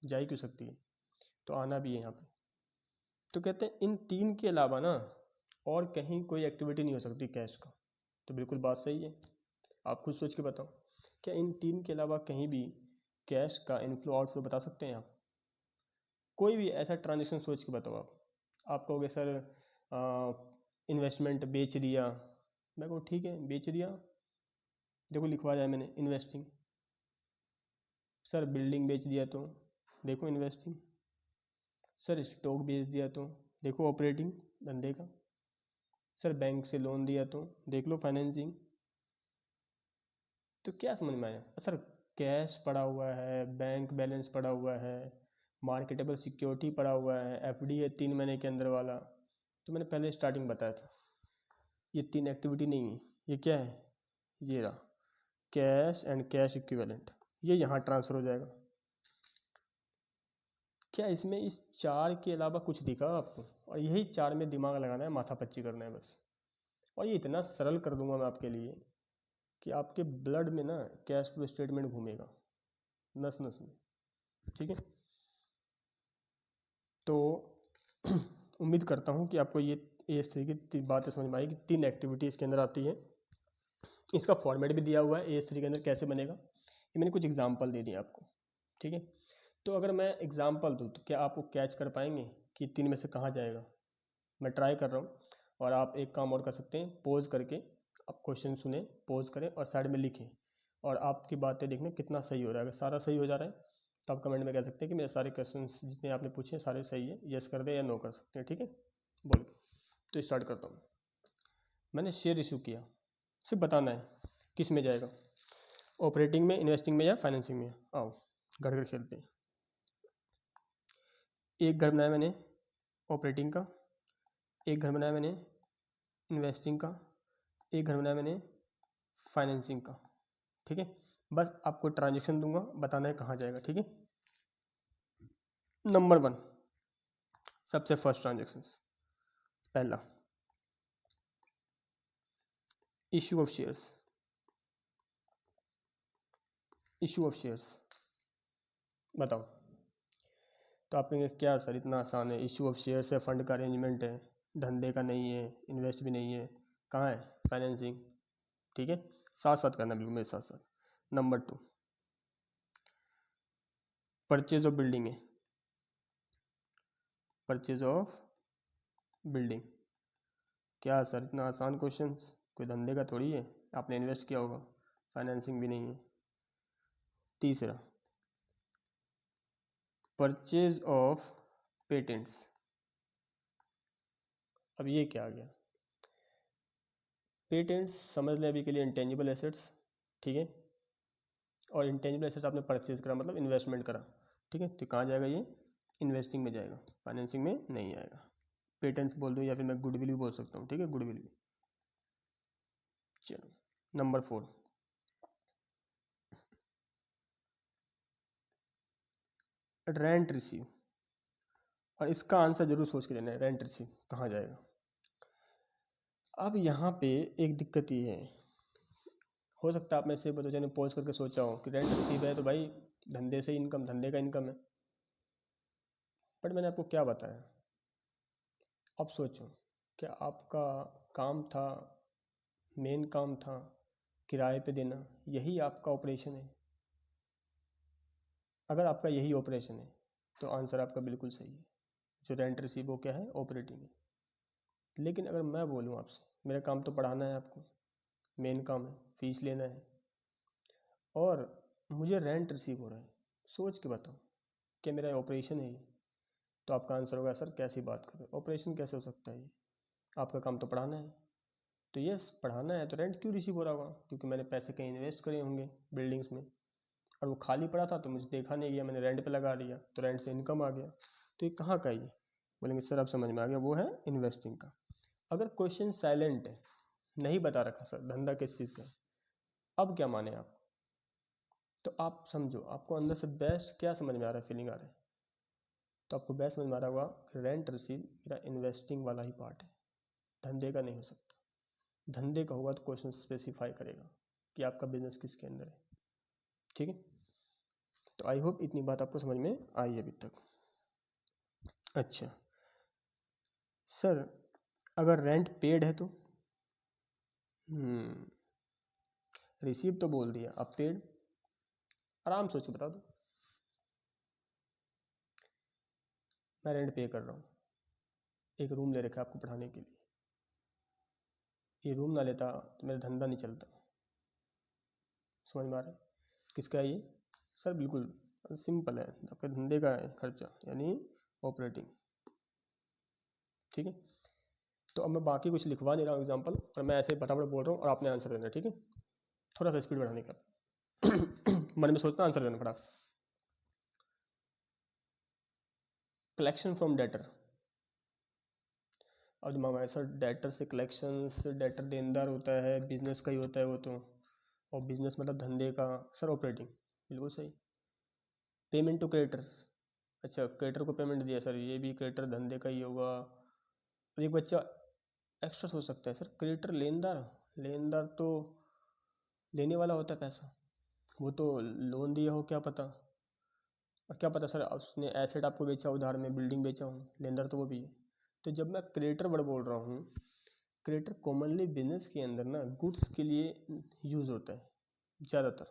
जा ही क्यों सकती है, तो आना भी है यहाँ पे। तो कहते हैं इन तीन के अलावा ना और कहीं कोई एक्टिविटी नहीं हो सकती कैश का। तो बिल्कुल बात सही है, आप खुद सोच के बताओ, क्या इन तीन के अलावा कहीं भी कैश का इनफ्लो आउटफ्लो बता सकते हैं आप? कोई भी ऐसा ट्रांजेक्शन सोच के बताओ आप कहोगे सर इन्वेस्टमेंट बेच दिया। मैं कहूँ ठीक है बेच दिया, देखो लिखवा जाए मैंने इन्वेस्टिंग। सर बिल्डिंग बेच दिया तो देखो इन्वेस्टिंग। सर स्टॉक बेच दिया तो देखो ऑपरेटिंग, धंधे का। सर बैंक से लोन दिया तो देख लो फाइनेंसिंग। तो क्या समझ में आया? सर कैश पड़ा हुआ है, बैंक बैलेंस पड़ा हुआ है, मार्केटेबल सिक्योरिटी पड़ा हुआ है, एफडी है 3 महीने के अंदर वाला। तो मैंने पहले स्टार्टिंग बताया था, ये तीन एक्टिविटी नहीं है, ये क्या है? ये रहा कैश एंड कैश इक्विवेलेंट, ये यहाँ ट्रांसफ़र हो जाएगा। क्या इसमें इस चार के अलावा कुछ दिखा आपको? और यही चार में दिमाग लगाना है, माथा पच्ची करना है बस। और ये इतना सरल कर दूंगा मैं आपके लिए कि आपके ब्लड में ना कैश फ्लो स्टेटमेंट घूमेगा नस नस में, ठीक है। तो उम्मीद करता हूँ कि आपको ये इस तरीके की बातें समझ में आएगी। 3 एक्टिविटी इसके अंदर आती है, इसका फॉर्मेट भी दिया हुआ है AS3 के अंदर कैसे बनेगा, ये मैंने कुछ एग्जांपल दे दिए आपको, ठीक है। तो अगर मैं एग्जांपल दूँ तो क्या आप वो कैच कर पाएंगे कि 3 में से कहाँ जाएगा? मैं ट्राई कर रहा हूँ। और आप एक काम और कर सकते हैं, पोज करके आप क्वेश्चन सुने, पोज करें और साइड में लिखें, और आपकी बातें देखने कितना सही हो रहा है। अगर सारा सही हो जा रहा है तो आप कमेंट में कह सकते हैं कि मेरे सारे क्वेश्चन जितने आपने पूछे सारे सही है, यस कर दे या नो कर सकते हैं, ठीक है। बोल तो स्टार्ट करता हूँ। मैंने शेयर इशू किया, सिर्फ बताना है किस में जाएगा, ऑपरेटिंग में, इन्वेस्टिंग में या फाइनेंसिंग में। आओ घर घर खेलते हैं। एक घर बनाया मैंने ऑपरेटिंग का, एक घर बनाया मैंने इन्वेस्टिंग का, एक घर बनाया मैंने फाइनेंसिंग का, ठीक है। बस आपको ट्रांजेक्शन दूंगा, बताना है कहाँ जाएगा, ठीक है। नंबर 1, सबसे फर्स्ट ट्रांजेक्शन, पहला issue of shares. Issue of shares बताओ। तो आप कहेंगे क्या सर इतना आसान है, इशू ऑफ शेयर्स है, फंड का अरेंजमेंट है, धंधे का नहीं है, इन्वेस्ट भी नहीं है, कहाँ है? फाइनेंसिंग, ठीक है। साथ साथ करना बिल्कुल मेरे साथ साथ। नंबर 2 परचेज ऑफ बिल्डिंग है, परचेज ऑफ बिल्डिंग। क्या सर इतना आसान क्वेश्चन, कोई धंधे का थोड़ी है, आपने इन्वेस्ट किया होगा, फाइनेंसिंग भी नहीं है। तीसरा परचेज ऑफ पेटेंट्स। अब ये क्या आ गया? पेटेंट्स समझ लें अभी के लिए इंटेंजिबल एसेट्स, ठीक है। और इंटेंजिबल एसेट्स आपने परचेज करा मतलब इन्वेस्टमेंट करा, ठीक है। तो कहाँ जाएगा ये? इन्वेस्टिंग में जाएगा, फाइनेंसिंग में नहीं आएगा। पेटेंट्स बोल दूँ या फिर मैं गुडविल भी बोल सकता हूँ, ठीक है, गुडविल भी। चलो नंबर 4 रेंट रिसीव। और इसका आंसर जरूर सोच के देना है, रेंट रिसीव कहाँ जाएगा। अब यहाँ पे एक दिक्कत ये है, हो सकता है आप में से बदोजन ने पॉज करके सोचा हो कि रेंट रिसीव है तो भाई धंधे से इनकम, धंधे का इनकम है। बट मैंने आपको क्या बताया, अब सोचो क्या आपका काम था, मेन काम था किराए पे देना, यही आपका ऑपरेशन है? अगर आपका यही ऑपरेशन है तो आंसर आपका बिल्कुल सही है, जो रेंट रिसीव हो क्या है? ऑपरेटिंग है। लेकिन अगर मैं बोलूँ आपसे, मेरा काम तो पढ़ाना है आपको, मेन काम है, फीस लेना है, और मुझे रेंट रिसीव हो रहा है, सोच के बताओ क्या मेरा ऑपरेशन है ये? तो आपका आंसर होगा सर कैसी बात कर रहे हो, ऑपरेशन कैसे हो सकता है ये? आपका काम तो पढ़ाना है। तो यस, पढ़ाना है तो रेंट क्यों रिसीव हो रहा होगा, क्योंकि मैंने पैसे कहीं इन्वेस्ट करे होंगे बिल्डिंग्स में, और वो खाली पड़ा था तो मुझे देखा नहीं गया, मैंने रेंट पे लगा दिया तो रेंट से इनकम आ गया। तो ये कहाँ का है ये? बोलेंगे सर अब समझ में आ गया, वो है इन्वेस्टिंग का। अगर क्वेश्चन साइलेंट है, नहीं बता रखा सर धंधा किस चीज़ का है, अब क्या माने आप? तो आप समझो, आपको अंदर से बेस्ट क्या समझ में आ रहा है, फीलिंग आ रहा है? तो आपको बेस्ट समझ में आ रहा होगा कि रेंट रिसीव मेरा इन्वेस्टिंग वाला ही पार्ट है, धंधे का नहीं हो सकता। धंधे का होगा तो क्वेश्चन स्पेसिफाई करेगा कि आपका बिजनेस किसके अंदर है। ठीक है, तो आई होप इतनी बात आपको समझ में आई अभी तक। अच्छा सर, अगर रेंट पेड है तो रिसीव तो बोल दिया, अब पेड, आराम सोच के बता दो। मैं रेंट पे कर रहा हूँ, एक रूम ले रखा है आपको पढ़ाने के लिए, ये रूम ना लेता तो मेरा धंधा नहीं चलता। समझ में आ रहा है? किसका है ये? सर बिल्कुल सिंपल है, आपके धंधे का है खर्चा, यानी ऑपरेटिंग। ठीक है, तो अब मैं बाकी कुछ लिखवा नहीं रहा हूँ एग्जाम्पल, और मैं ऐसे फटाफट बोल रहा हूँ और आपने आंसर देना। ठीक है, थोड़ा सा स्पीड बढ़ाने का मन में सोचना, आंसर देना फटाफट। कलेक्शन फ्रॉम डेटर, अब दिमाग में सर डेटर से कलेक्शंस, डेटर देनदार होता है, बिजनेस का ही होता है वो तो, और बिजनेस मतलब धंधे का। सर ऑपरेटिंग, बिल्कुल सही। पेमेंट टू क्रेडिटर्स, अच्छा क्रेडिटर को पेमेंट दिया सर, ये भी क्रेडिटर धंधे का ही होगा। और एक बच्चा एक्स्ट्रा सोच सकता है, सर क्रेडिटर लेनदार, लेनदार तो लेने वाला होता है पैसा, वो तो लोन दिया हो क्या पता, और क्या पता सर उसने एसेट आपको बेचा, उधार में बिल्डिंग बेचा हूँ, लेनदार तो वो भी है। तो जब मैं क्रेडिटर वर्ड बोल रहा हूँ, क्रेडिटर कॉमनली बिजनेस के अंदर ना गुड्स के लिए यूज़ होता है ज़्यादातर,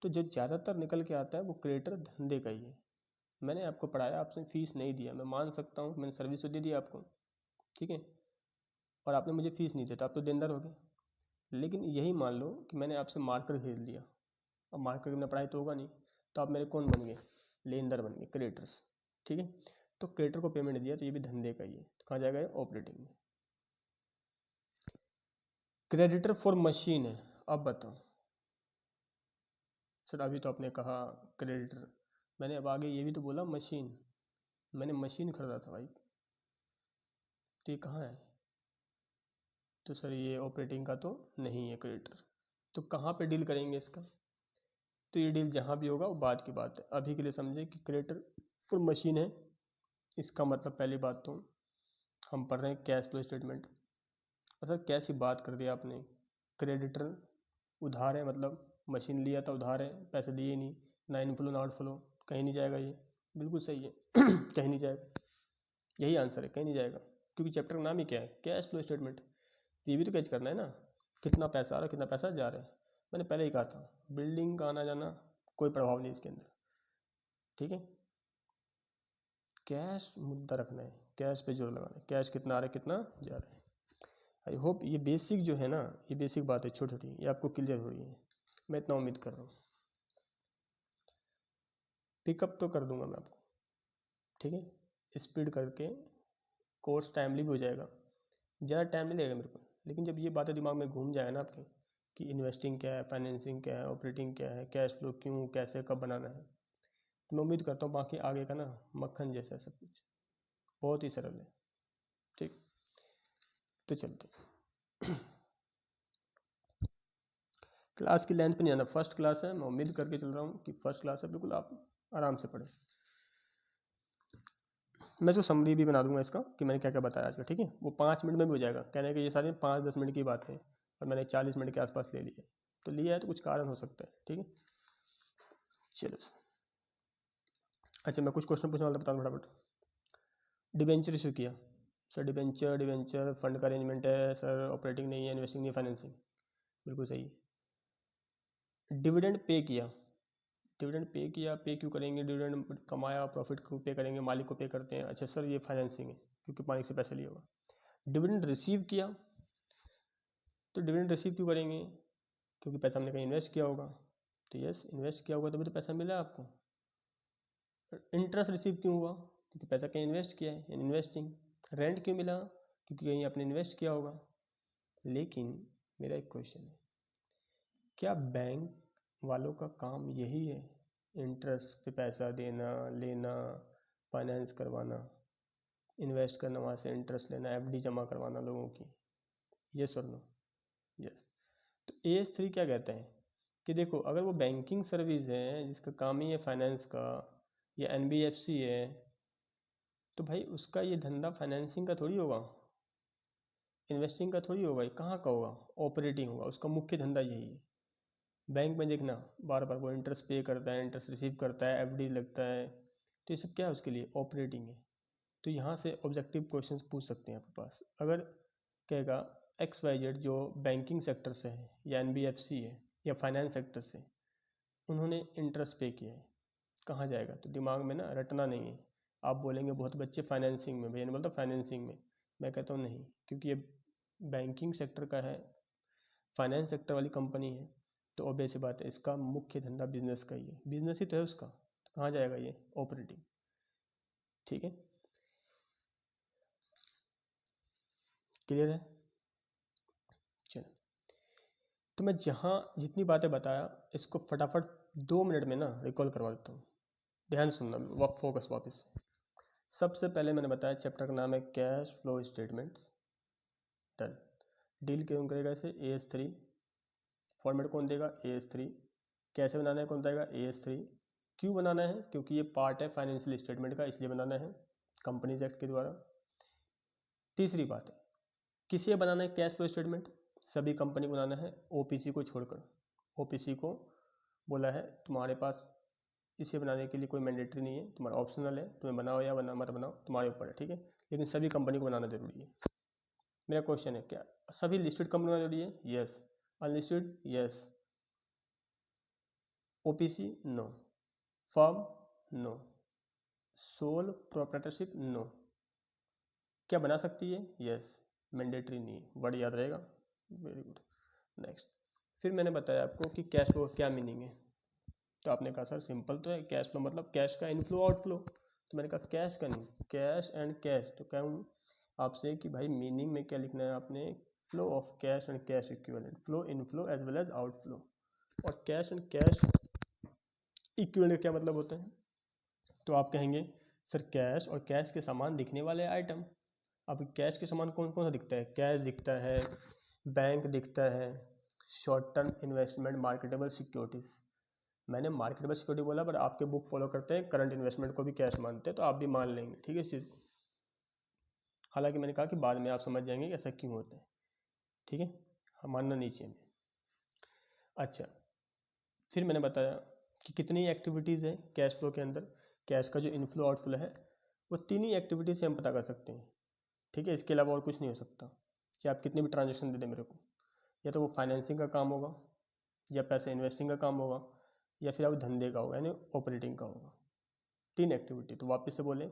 तो जो ज़्यादातर निकल के आता है वो क्रेडिटर धंधे का ही है। मैंने आपको पढ़ाया, आपने फीस नहीं दिया, मैं मान सकता हूँ, मैंने सर्विस तो दे दी आपको, ठीक है, और आपने मुझे फीस नहीं देता, आप तो देनदार हो गए। लेकिन यही मान लो कि मैंने आपसे मार्कर खरीद लिया, अब मार्कर की बिना पढ़ाई तो होगा नहीं, तो आप मेरे कौन बन गए? लेनदार बन गए, क्रेडिटर्स। ठीक है, तो क्रेडिटर को पेमेंट दिया तो ये भी धंधे का ही है, तो कहाँ जाएगा? ऑपरेटिंग में। क्रेडिटर फॉर मशीन है, अब बताओ सर, अभी तो आपने कहा क्रेडिटर, मैंने अब आगे ये भी तो बोला मशीन, मैंने मशीन खरीदा था भाई, तो ये कहाँ है? तो सर ये ऑपरेटिंग का तो नहीं है क्रेडिटर, तो कहाँ पे डील करेंगे इसका? तो ये डील जहाँ भी होगा वो बाद की बात है, अभी के लिए समझे कि क्रेडिटर फुल मशीन है। इसका मतलब पहली बात तो हम पढ़ रहे हैं कैश फ्लो स्टेटमेंट, और सर कैसी बात कर दी आपने, क्रेडिटर उधार है, मतलब मशीन लिया था उधार है, पैसे दिए नहीं, ना इनफ्लो ना आउटफ्लो, कहीं नहीं जाएगा ये, बिल्कुल सही है कहीं नहीं जाएगा, यही आंसर है, कहीं नहीं जाएगा, क्योंकि चैप्टर का नाम ही क्या है? Cash flow statement. ये भी तो कैच करना है ना, कितना पैसा आ रहा है, कितना पैसा जा रहा है। मैंने पहले ही कहा था, बिल्डिंग का आना जाना कोई प्रभाव नहीं इसके अंदर। ठीक है, कैश मुद्दा रखना है, कैश पे जोर लगाना है, कैश कितना आ रहा है, कितना जा रहा है। आई होप ये बेसिक जो है ना, ये बेसिक बात है छोटी छोटी, ये आपको क्लियर हो रही है, मैं इतना उम्मीद कर रहा हूँ। पिकअप तो कर दूंगा मैं आपको, ठीक है, स्पीड करके कोर्स टाइमली भी हो जाएगा, ज़्यादा टाइम नहीं लगेगा मेरे को। लेकिन जब ये बातें दिमाग में घूम जाए ना आपके, कि इन्वेस्टिंग क्या है, फाइनेंसिंग क्या है, ऑपरेटिंग क्या है, कैश फ्लो क्यों, कैसे, कब बनाना है, तो मैं उम्मीद करता हूँ बाकी आगे का ना मक्खन जैसा है सब कुछ, बहुत ही सरल है। ठीक, तो चलते क्लास की लेंथ पे नहीं आना, फर्स्ट क्लास है, मैं उम्मीद करके चल रहा हूँ कि फर्स्ट क्लास है, बिल्कुल आप आराम से पढ़ें। मैं इसको समरी भी बना दूंगा इसका कि मैंने क्या क्या बताया आज का, ठीक है, वो 5 मिनट में भी हो जाएगा, कहने कि ये सारी 5-10 मिनट की बात है, और मैंने 40 मिनट के आसपास ले लिया, तो लिया है तो कुछ कारण हो सकता है। ठीक है, चलो अच्छा, मैं कुछ क्वेश्चन पूछने वाला बता दूँ फटाफट। डिबेंचर इशू किया सर, डिबेंचर डिबेंचर फंड का अरेंजमेंट है सर, ऑपरेटिंग नहीं है, इन्वेस्टिंग नहीं है, फाइनेंसिंग, बिल्कुल सही है। डिविडेंड पे किया, डिविडेंड पे किया, पे क्यों करेंगे? डिविडेंड कमाया, प्रॉफिट को पे करेंगे, मालिक को पे करते हैं, अच्छा सर ये फाइनेंसिंग है क्योंकि मालिक से पैसा लिया होगा। डिविडेंड रिसीव किया, तो डिविडेंड रिसीव क्यों करेंगे? क्योंकि पैसा हमने कहीं इन्वेस्ट किया होगा, तो यस इन्वेस्ट किया होगा तभी तो पैसा मिला आपको। इंटरेस्ट रिसीव क्यों हुआ? क्योंकि पैसा कहीं इन्वेस्ट किया है, यानी इन्वेस्टिंग। रेंट क्यों मिला? क्योंकि कहीं आपने इन्वेस्ट किया होगा। लेकिन मेरा एक क्वेश्चन है, क्या बैंक वालों का काम यही है, इंटरेस्ट पे पैसा देना लेना, फाइनेंस करवाना, इन्वेस्ट करना, वहाँ से इंटरेस्ट लेना, एफडी जमा करवाना लोगों की? यस और नो? यस। तो AS3 क्या कहते हैं कि देखो, अगर वो बैंकिंग सर्विस है जिसका काम ही है फाइनेंस का, या NBFC है, तो भाई उसका ये धंधा फाइनेंसिंग का थोड़ी होगा, इन्वेस्टिंग का थोड़ी होगा, ये कहाँ का होगा? ऑपरेटिंग होगा। उसका मुख्य धंधा यही है। बैंक में देखना बार बार वो इंटरेस्ट पे करता है, इंटरेस्ट रिसीव करता है, एफडी लगता है, तो ये सब क्या है उसके लिए? ऑपरेटिंग है। तो यहाँ से ऑब्जेक्टिव क्वेश्चंस पूछ सकते हैं आपके पास। अगर कहेगा XYZ जो बैंकिंग सेक्टर से है या NBFC है या फाइनेंस सेक्टर से, उन्होंने इंटरेस्ट पे किया है, कहाँ जाएगा? तो दिमाग में ना रटना नहीं है। आप बोलेंगे बहुत बच्चे फाइनेंसिंग में, भैया ने बोलता फाइनेंसिंग में, मैं कहता हूँ नहीं, क्योंकि ये बैंकिंग सेक्टर का है, फाइनेंस सेक्टर वाली कंपनी है, तो ऑब्वियस सी बात है इसका मुख्य धंधा बिजनेस का ही है, बिजनेस ही तो है उसका, तो कहाँ जाएगा ये? ऑपरेटिंग। ठीक है, क्लियर है? चलो, तो मैं जहाँ जितनी बातें बताया इसको फटाफट 2 मिनट में ना रिकॉल करवा देता हूँ। ध्यान सुनना, फोकस वापस से। सबसे पहले मैंने बताया चैप्टर का नाम है cash flow statements. Done. Deal क्यों करेगा इसे? AS3। फॉर्मेट कौन देगा? AS3। कैसे बनाना है? कौन बताएगा? AS3। क्यों बनाना है? क्योंकि ये पार्ट है फाइनेंशियल स्टेटमेंट का, इसलिए बनाना है कंपनीज एक्ट के द्वारा। तीसरी बात है, किसे बनाना है कैश फ्लो स्टेटमेंट? सभी कंपनी को बनाना है, OPC को छोड़कर। OPC को बोला है तुम्हारे पास इसे बनाने के लिए कोई मैंडेटरी नहीं है, तुम्हारा ऑप्शनल है, तुम्हें बनाओ या मत बनाओ तुम्हारे ऊपर है, ठीक है, लेकिन सभी कंपनी को बनाना जरूरी है। मेरा क्वेश्चन है, क्या सभी लिस्टेड कंपनी बनाना जरूरी है? यस। अनलिस्टेड? Yes. OPC? No. Firm? No. Sole proprietorship? No. क्या बना सकती है? यस। मैंडेटरी नहीं है, वर्ड याद रहेगा। Very good. नेक्स्ट, फिर मैंने बताया आपको कि कैश फ्लो क्या मीनिंग है, तो आपने कहा सर सिंपल तो है, कैश फ्लो मतलब कैश का इनफ्लो आउटफ्लो। तो मैंने कहा कैश का नहीं, कैश एंड कैश। तो कहूँ आपसे कि भाई मीनिंग में क्या लिखना है आपने? Flow of cash and cash equivalent, flow inflow as well as outflow. और कैश एंड कैश इक्विवेलेंट क्या मतलब होता है? तो आप कहेंगे सर कैश और कैश के समान दिखने वाले आइटम। अब कैश के समान कौन कौन सा दिखता है? कैश दिखता है, बैंक दिखता है, short term investment, marketable securities. मैंने मार्केटेबल सिक्योरिटी बोला, पर आपके बुक फॉलो करते हैं करंट इन्वेस्टमेंट को भी कैश मानते हैं, तो आप भी मान लेंगे, ठीक है इस चीज़ को। हालांकि मैंने कहा कि बाद में आप समझ जाएंगे कि ऐसा क्यों होता है, ठीक है, मानना नीचे में। अच्छा, फिर मैंने बताया कि कितनी एक्टिविटीज़ है कैश फ्लो के अंदर। कैश का जो इनफ्लो आउटफ्लो है वो 3 ही एक्टिविटीज से हम पता कर सकते हैं, ठीक है, इसके अलावा और कुछ नहीं हो सकता। चाहे आप कितनी भी ट्रांजेक्शन दे दें मेरे को, या तो वो फाइनेंसिंग का काम होगा, या पैसे इन्वेस्टिंग का काम होगा, या फिर अब धंधे का होगा, यानी ऑपरेटिंग का होगा। 3 एक्टिविटी। तो वापस से बोले,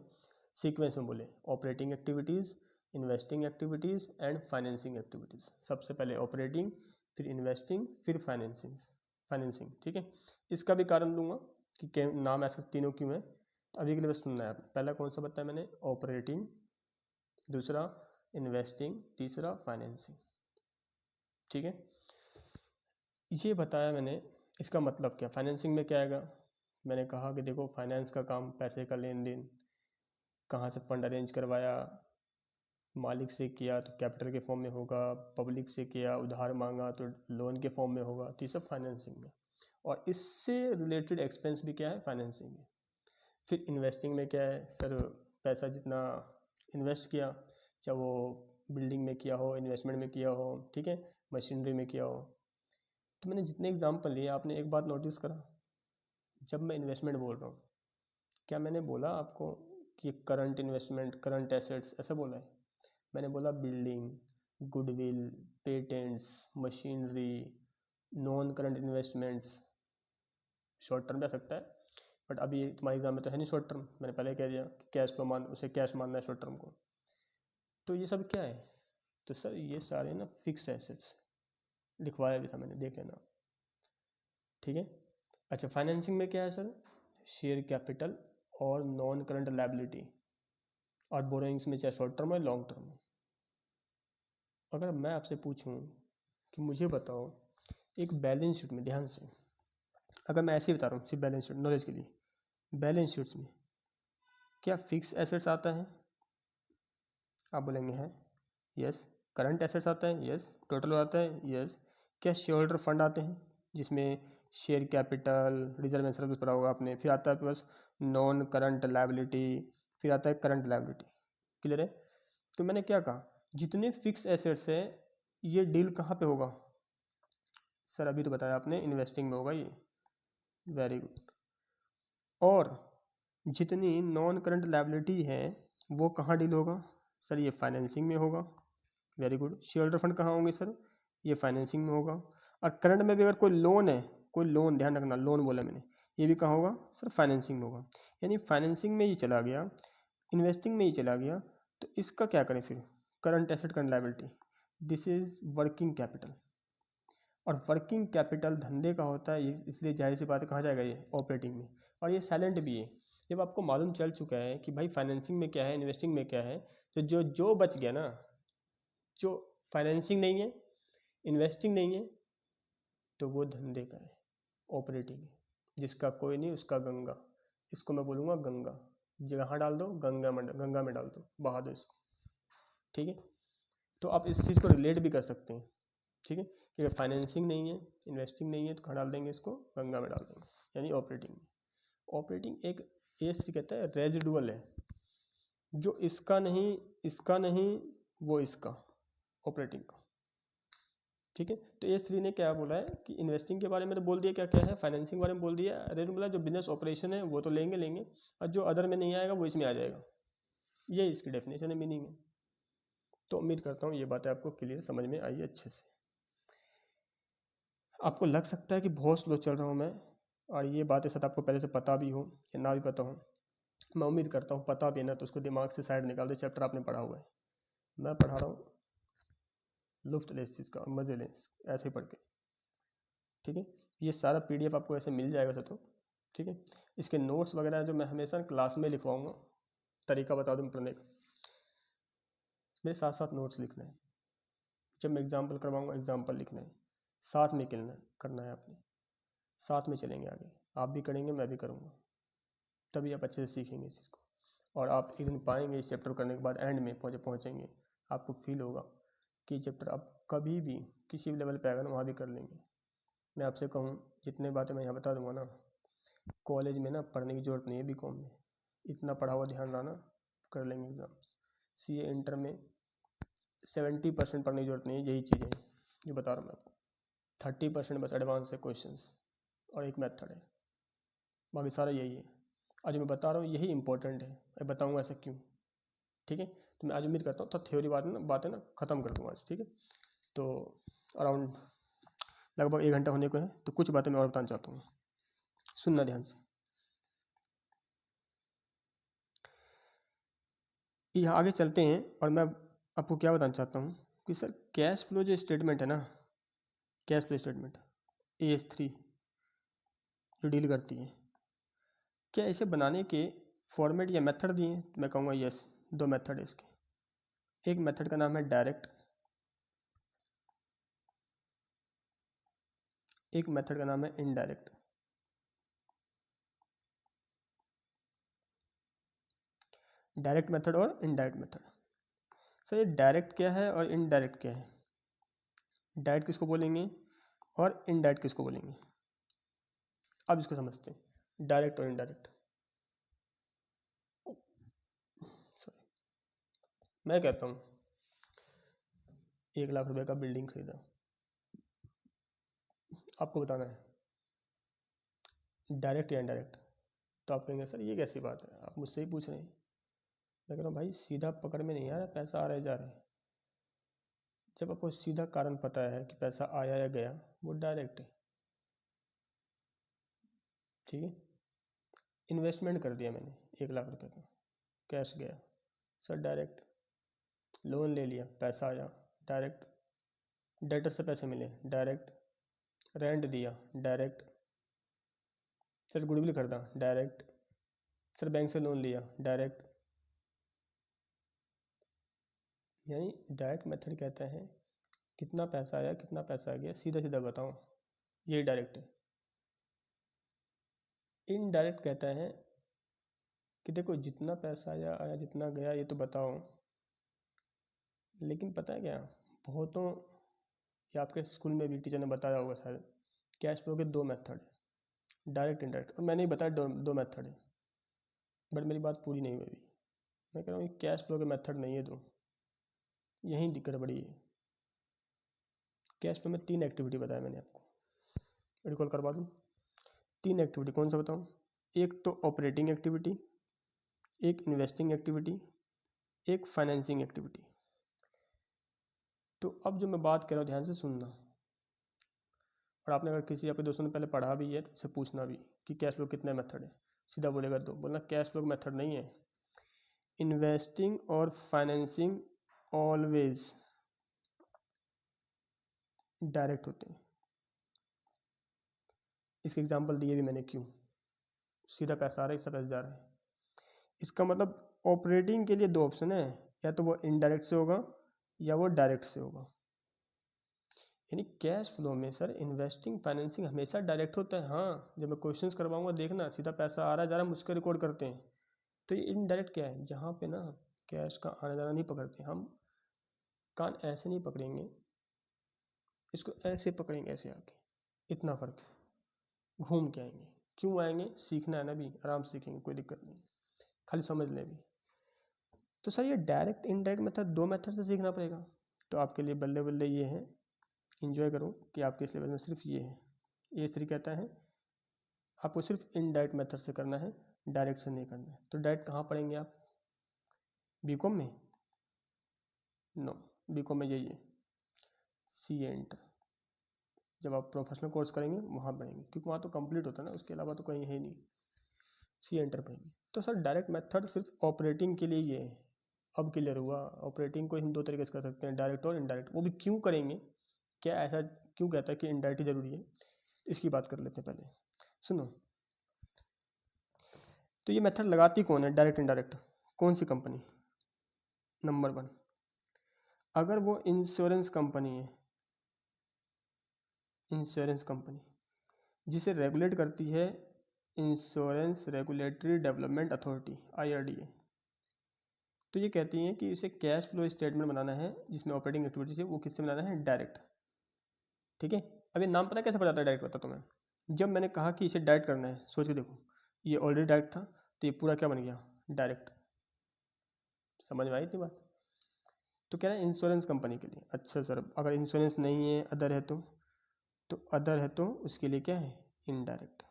सीक्वेंस में बोले, operating activities, investing activities and financing activities. सबसे पहले ऑपरेटिंग, फिर इन्वेस्टिंग, फिर फाइनेंसिंग, ठीक है। इसका भी कारण दूंगा कि नाम ऐसा तीनों क्यों है। तो अभी के लिए बस सुनना है आपने। पहला कौन सा बताया मैंने? ऑपरेटिंग, दूसरा इन्वेस्टिंग, तीसरा फाइनेंसिंग, ठीक है। ये बताया मैंने, इसका मतलब क्या? फाइनेंसिंग में क्या आएगा? मैंने कहा कि देखो फाइनेंस का काम पैसे का लेन देन, कहाँ से फंड अरेंज करवाया, मालिक से किया तो कैपिटल के फॉर्म में होगा, पब्लिक से किया उधार मांगा तो लोन के फॉर्म में होगा, तो ये सब फाइनेंसिंग में। और इससे रिलेटेड एक्सपेंस भी क्या है? फाइनेंसिंग में। फिर इन्वेस्टिंग में क्या है सर? पैसा जितना इन्वेस्ट किया, चाहे वो बिल्डिंग में किया हो, इन्वेस्टमेंट में किया हो, ठीक है, मशीनरी में किया हो। तो मैंने जितने एग्जाम्पल लिए, आपने एक बात नोटिस करा, जब मैं इन्वेस्टमेंट बोल रहा हूँ, क्या मैंने बोला आपको कि करंट इन्वेस्टमेंट, करंट एसेट्स, ऐसा बोला है? मैंने बोला building, goodwill, patents, machinery, non current investments, short term जा सकता है, बट अभी तुम्हारे एग्जाम में तो है नहीं शॉर्ट टर्म, मैंने पहले कह दिया कि कैश फ्लो उसे कैश मानना है शॉर्ट टर्म को। तो ये सब क्या है? तो सर ये सारे ना फिक्स एसेट्स, लिखवाया भी था मैंने, देख लेना, ठीक है। अच्छा, फाइनेंसिंग में क्या है सर? शेयर कैपिटल और नॉन करंट लायबिलिटी, और बोरोइंग्स में चाहे शॉर्ट टर्म है लॉन्ग टर्म है। अगर मैं आपसे पूछूं कि मुझे बताओ एक बैलेंस शीट में, ध्यान से, अगर मैं ऐसे ही बता रहा हूँ सिर्फ बैलेंस शीट नॉलेज के लिए, बैलेंस शीट्स में क्या फिक्स एसेट्स आता है? आप बोलेंगे हैं, यस। करंट एसेट्स आता है, यस। टोटल आता है, यस। क्या शेयर होल्डर फंड आते हैं जिसमें share capital, reserve and service पढ़ा होगा आपने, फिर आता है आपके पास नॉन करंट लायबिलिटी, फिर आता है करंट लायबिलिटी। क्लियर है? तो मैंने क्या कहा, जितने फिक्स एसेट्स है ये डील कहाँ पे होगा? सर अभी तो बताया आपने, इन्वेस्टिंग में होगा ये। Very good. और जितनी नॉन करंट लायबिलिटी है वो कहाँ डील होगा? सर ये फाइनेंसिंग में होगा। Very good. Share holder fund कहाँ होंगे सर? ये फाइनेंसिंग में होगा। और करंट में भी अगर कोई लोन है, कोई लोन, ध्यान रखना लोन बोला मैंने, ये भी कहाँ होगा? सर फाइनेंसिंग में होगा। यानी फाइनेंसिंग में ही चला गया, इन्वेस्टिंग में ही चला गया, तो इसका क्या करें फिर? Current asset, current liability, this is working capital. और वर्किंग कैपिटल धंधे का होता है, इसलिए जाहिर सी बात है कहाँ जाएगा? ये ऑपरेटिंग में। और ये साइलेंट भी है। जब आपको मालूम चल चुका है कि भाई फाइनेंसिंग में क्या है, इन्वेस्टिंग में क्या है, तो जो जो बच गया ना, जो फाइनेंसिंग नहीं है, इन्वेस्टिंग नहीं है, तो वो धंधे का है, ऑपरेटिंग है। जिसका कोई नहीं उसका गंगा, इसको मैं बोलूँगा गंगा। जहाँ डाल दो गंगा में डाल दो, बहा दो इसको। ठीक है? तो आप इस चीज़ को रिलेट भी कर सकते हैं। ठीक है? कि अगर फाइनेंसिंग नहीं है, इन्वेस्टिंग नहीं है, तो कहाँ डाल देंगे इसको? गंगा में डाल देंगे, यानी ऑपरेटिंग में। ऑपरेटिंग एक एस कहता है रेजिडुअल है, जो इसका नहीं, इसका नहीं, वो इसका, ऑपरेटिंग का। ठीक है? तो एस थ्री ने क्या बोला है कि इन्वेस्टिंग के बारे में तो बोल दिया, क्या क्या है, फाइनेंसिंग के बारे में बोल दिया, रेजिडुअल जो बिजनेस ऑपरेशन है वो तो लेंगे लेंगे, और जो अदर में नहीं आएगा वो इसमें आ जाएगा। ये इसकी डेफिनेशन है, मीनिंग है। तो उम्मीद करता हूँ ये बातें आपको क्लियर समझ में आई अच्छे से। आपको लग सकता है कि बहुत स्लो चल रहा हूँ मैं, और ये बातें शायद आपको पहले से पता भी हो या ना भी पता हो। मैं उम्मीद करता हूँ पता भी ना तो उसको दिमाग से साइड निकाल दे, चैप्टर आपने पढ़ा हुआ है, मैं पढ़ा रहा हूँ, लुफ्त ले इस चीज़ का, मज़े लें ऐसे ही पढ़ के। ठीक है? ये सारा पीडीएफ आपको ऐसे मिल जाएगा तो। ठीक है? इसके नोट्स वगैरह जो मैं हमेशा क्लास में लिखवाऊँगा, तरीका बता दूँ पढ़ने का, मेरे साथ साथ नोट्स लिखना है। जब मैं एग्जाम्पल करवाऊँगा एग्जाम्पल लिखना है, साथ में करना है आपने, साथ में चलेंगे आगे, आप भी करेंगे मैं भी करूँगा, तभी आप अच्छे से सीखेंगे इस चीज़ को। और आप एक दिन पाएंगे इस चैप्टर करने के बाद एंड में पहुँचेंगे, आपको फील होगा कि चैप्टर आप कभी भी किसी भी लेवल पे आएगा ना वहाँ भी कर लेंगे। मैं आपसे कहूँ जितने बातें मैं यहाँ बता दूंगा ना, कॉलेज में ना पढ़ने की ज़रूरत नहीं है, बीकॉम में इतना पढ़ा हुआ ध्यान रहना, कर लेंगे एग्ज़ाम्स। सीए इंटर में 70% पढ़ने की ज़रूरत नहीं है, यही चीज़ें हैं जो बता रहा हूँ मैं आपको। 30% बस एडवांस है क्वेश्चंस और एक मेथड है, बाकी सारा यही है। आज मैं बता रहा हूँ यही इंपॉर्टेंट है, मैं बताऊँगा ऐसा क्यों। ठीक है? तो मैं आज उम्मीद करता हूँ तो थ्योरी बातें ना ख़त्म कर दूँगा आज। ठीक है? तो अराउंड लगभग 1 घंटा होने को है, तो कुछ बातें मैं और बताना चाहता हूँ, सुनना ध्यान से। यहाँ आगे चलते हैं और मैं आपको क्या बताना चाहता हूँ कि सर कैश फ्लो जो स्टेटमेंट है ना, कैश फ्लो स्टेटमेंट AS3 जो डील करती है, क्या इसे बनाने के फॉर्मेट या मेथड दिए हैं? तो मैं कहूँगा यस, 2 मेथड है इसके। एक मेथड का नाम है डायरेक्ट, एक मेथड का नाम है इनडायरेक्ट। डायरेक्ट मेथड और इनडायरेक्ट मेथड। सर ये डायरेक्ट क्या है और इनडायरेक्ट क्या है? डायरेक्ट किसको बोलेंगे और इनडायरेक्ट किसको बोलेंगे? अब इसको समझते हैं, डायरेक्ट और इनडायरेक्ट। सॉरी, मैं कहता हूँ 1 लाख रुपए का बिल्डिंग खरीदा, आपको बताना है डायरेक्ट या इनडायरेक्ट। तो आप कहेंगे सर ये कैसी बात है, आप मुझसे ही पूछ रहे हैं। मैं कह रहा हूँ भाई सीधा पकड़ में नहीं आ रहा, पैसा आ रहा है जा रहा है। जब आपको सीधा कारण पता है कि पैसा आया या गया, वो डायरेक्ट है। ठीक है? इन्वेस्टमेंट कर दिया मैंने 1 लाख रुपए का, कैश गया, सर डायरेक्ट। लोन ले लिया, पैसा आया, डायरेक्ट। डेटर से पैसे मिले, डायरेक्ट। रेंट दिया, डायरेक्ट। सर गुडविल खरीदा, डायरेक्ट। सर बैंक से लोन लिया, डायरेक्ट। यानी डायरेक्ट मेथड कहता है कितना पैसा आया कितना पैसा आ गया सीधा सीधा बताओ, यही डायरेक्ट है। इनडायरेक्ट कहता है कि देखो जितना पैसा आया आया जितना गया ये तो बताओ, लेकिन पता है क्या, बहुतों या आपके स्कूल में भी टीचर ने बताया होगा शायद, कैश फ्लो के दो मेथड है, डायरेक्ट इनडायरेक्ट। और मैंने ही बताया दो मेथड है, बट मेरी बात पूरी नहीं हुई अभी। मैं कह रहा हूँ ये कैश फ्लो के मेथड नहीं है, तो यहीं दिक्कत बड़ी है। कैश फ्लो में 3 एक्टिविटी बताया मैंने आपको, रिकॉल करवा दूँ। 3 एक्टिविटी कौन सा बताऊँ? एक तो ऑपरेटिंग एक्टिविटी, एक इन्वेस्टिंग एक्टिविटी, एक फाइनेंसिंग एक्टिविटी। तो अब जो मैं बात कर रहा हूँ ध्यान से सुनना, और आपने अगर किसी आपके दोस्तों ने पहले पढ़ा भी है तो उससे पूछना भी कि कैश फ्लो कितने मेथड है। सीधा बोलेगा तो बोलना कैश फ्लो मेथड नहीं है, इन्वेस्टिंग और फाइनेंसिंग ऑलवेज डायरेक्ट होते हैं। इसके एग्जांपल दिए भी मैंने, क्यों? सीधा पैसा आ रहा है, सीधा पैसा जा रहा है। इसका मतलब ऑपरेटिंग के लिए 2 ऑप्शन है, या तो वो इनडायरेक्ट से होगा या वो डायरेक्ट से होगा। यानी कैश फ्लो में सर इन्वेस्टिंग फाइनेंसिंग हमेशा डायरेक्ट होता है। हाँ, जब मैं क्वेश्चंस करवाऊंगा देखना, सीधा पैसा आ रहा है जा रहा है मुझको रिकॉर्ड करते हैं। तो ये इनडायरेक्ट क्या है, जहाँ पे ना कैश का आना जाना नहीं पकड़ते हम, कान ऐसे नहीं पकड़ेंगे, इसको ऐसे पकड़ेंगे, ऐसे आके, इतना फर्क है। घूम के आएंगे, क्यों आएंगे? सीखना है ना, भी आराम से सीखेंगे, कोई दिक्कत नहीं, खाली समझ ले भी। तो सर ये डायरेक्ट इनडायरेक्ट मेथड 2 मेथड से सीखना पड़ेगा। तो आपके लिए बल्ले बल्ले ये है, इंजॉय करो कि आपके इस लेवल में सिर्फ ये है। ये सिर्फ कहता है आपको सिर्फ इनडायरेक्ट मेथड से करना है, डायरेक्ट से नहीं करना है। तो डायरेक्ट कहाँ पढ़ेंगे आप? बीकॉम में? नो, बीकॉम में यही है, सी एंटर। जब आप प्रोफेशनल कोर्स करेंगे वहाँ पढ़ेंगे, क्योंकि वहाँ तो कंप्लीट होता है ना, उसके अलावा तो कहीं है नहीं, सी एंटर पढ़ेंगे। तो सर डायरेक्ट मेथड सिर्फ ऑपरेटिंग के लिए ये है। अब क्लियर हुआ, ऑपरेटिंग को हम 2 तरीके से कर सकते हैं, डायरेक्ट और इनडायरेक्ट। वो भी क्यों करेंगे, क्या ऐसा क्यों कहता है कि इनडायरेक्ट जरूरी है, इसकी बात कर लेते हैं पहले। सुनो, तो ये मेथड लगाती कौन है, डायरेक्ट इनडायरेक्ट? कौन सी कंपनी? नंबर 1, अगर वो इंश्योरेंस कंपनी है, इंश्योरेंस कंपनी जिसे रेगुलेट करती है insurance regulatory development authority, IRDA, तो ये कहती हैं कि इसे कैश फ्लो स्टेटमेंट बनाना है जिसमें ऑपरेटिंग एक्टिविटी है, वो किससे बनाना है? डायरेक्ट। ठीक है, अब ये नाम पता कैसे पड़ जाता है डायरेक्ट? बताता हूँ मैं। जब मैंने कहा कि इसे डायरेक्ट करना है, सोच के देखो, ये ऑलरेडी डायरेक्ट था, तो ये पूरा क्या बन गया? डायरेक्ट। समझ में आई इतनी बात? तो कह रहा है इंश्योरेंस कंपनी के लिए। अच्छा सर, अगर इंश्योरेंस नहीं है, अदर है, तो अदर है तो उसके लिए क्या है? Indirect,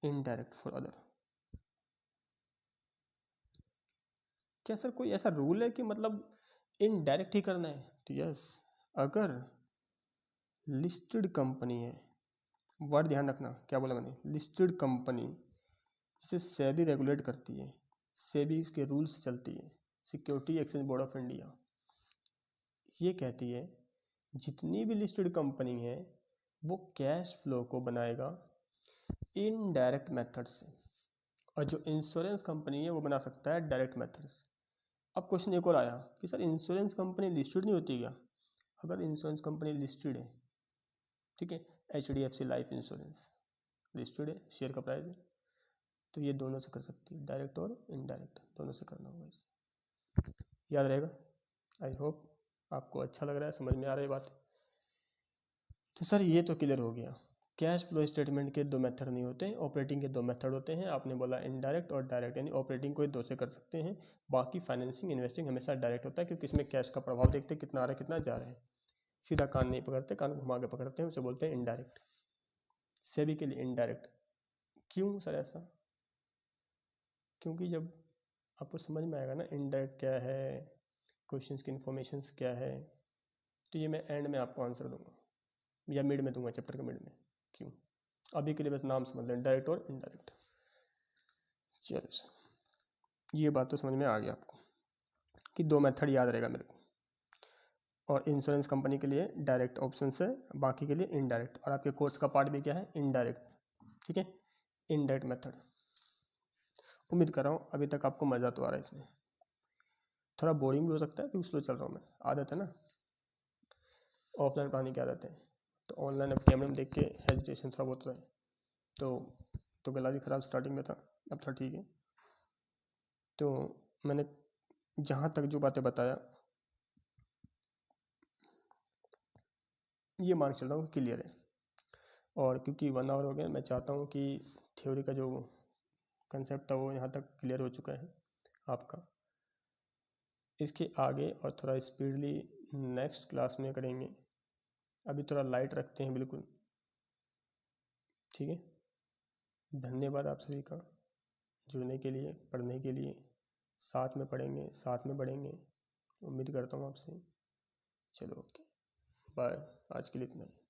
indirect for other. क्या सर कोई ऐसा रूल है कि मतलब इनडायरेक्ट ही करना है? तो यस, अगर लिस्टेड कंपनी है, वर्ड ध्यान रखना क्या बोला मैंने, लिस्टेड कंपनी जिसे सेबी रेगुलेट करती है, सेबी उसके रूल से चलती है, security exchange board of India, ये कहती है जितनी भी लिस्टेड कंपनी है वो कैश फ्लो को बनाएगा इनडायरेक्ट मेथड से, और जो इंश्योरेंस कंपनी है वो बना सकता है डायरेक्ट मेथड से। अब क्वेश्चन एक और आया कि सर इंश्योरेंस कंपनी लिस्टेड नहीं होती क्या? अगर इंश्योरेंस कंपनी लिस्टेड है, ठीक है, HDFC लाइफ इंश्योरेंस लिस्टेड है, शेयर का प्राइस है, तो ये दोनों से कर सकती है, डायरेक्ट और इनडायरेक्ट दोनों से करना होगा इसे। याद रहेगा? आई होप आपको अच्छा लग रहा है, समझ में आ रही बात। तो सर ये तो क्लियर हो गया, कैश फ्लो स्टेटमेंट के 2 मेथड नहीं होते, ऑपरेटिंग के 2 मेथड होते हैं। आपने बोला इनडायरेक्ट और डायरेक्ट, यानी ऑपरेटिंग को 2 से कर सकते हैं, बाकी फाइनेंसिंग इन्वेस्टिंग हमेशा डायरेक्ट होता है, क्योंकि इसमें कैश का प्रभाव देखते हैं कितना आ रहा है कितना जा रहा है। सीधा कान नहीं पकड़ते, कान घुमा के पकड़ते हैं, उसे बोलते हैं इनडायरेक्ट। सेबी के लिए इनडायरेक्ट। क्यों सर ऐसा? क्योंकि जब आपको समझ में आएगा ना इनडायरेक्ट क्या है, क्वेश्चंस की इन्फॉर्मेशंस क्या है, तो ये मैं एंड में आपको आंसर दूंगा या मिड में दूंगा, चैप्टर के मिड में। क्यों? अभी के लिए बस नाम समझ लें, डायरेक्ट और इनडायरेक्ट। चलो, ये बात तो समझ में आ गया आपको कि 2 मेथड याद रहेगा मेरे को, और इंश्योरेंस कंपनी के लिए डायरेक्ट ऑप्शन है, बाकी के लिए इनडायरेक्ट। और आपके कोर्स का पार्ट भी क्या है? इनडायरेक्ट। ठीक है, इनडायरेक्ट मेथड। उम्मीद कर रहा हूँ अभी तक आपको मज़ा तो आ रहा है इसमें। थोड़ा बोरिंग भी हो सकता है क्योंकि स्लो चल रहा हूँ मैं, आदत है ना, ऑफलाइन पढ़ाने की आदत है, तो ऑनलाइन अब कैमरे में देख के हेजिटेशन सब होता है। तो गला भी ख़राब स्टार्टिंग में था, अब थोड़ा ठीक है। तो मैंने जहाँ तक जो बातें बताया ये मान चल रहा हूँ क्लियर है। और क्योंकि 1 आवर हो गया, मैं चाहता हूँ कि थ्योरी का जो कंसेप्ट था वो यहाँ तक क्लियर हो चुका है आपका। इसके आगे और थोड़ा स्पीडली नेक्स्ट क्लास में करेंगे। अभी थोड़ा लाइट रखते हैं बिल्कुल, ठीक है। धन्यवाद आप सभी का जुड़ने के लिए, पढ़ने के लिए। साथ में पढ़ेंगे, साथ में बढ़ेंगे, उम्मीद करता हूँ आपसे। चलो ओके, बाय। आज के लिए इतना ही।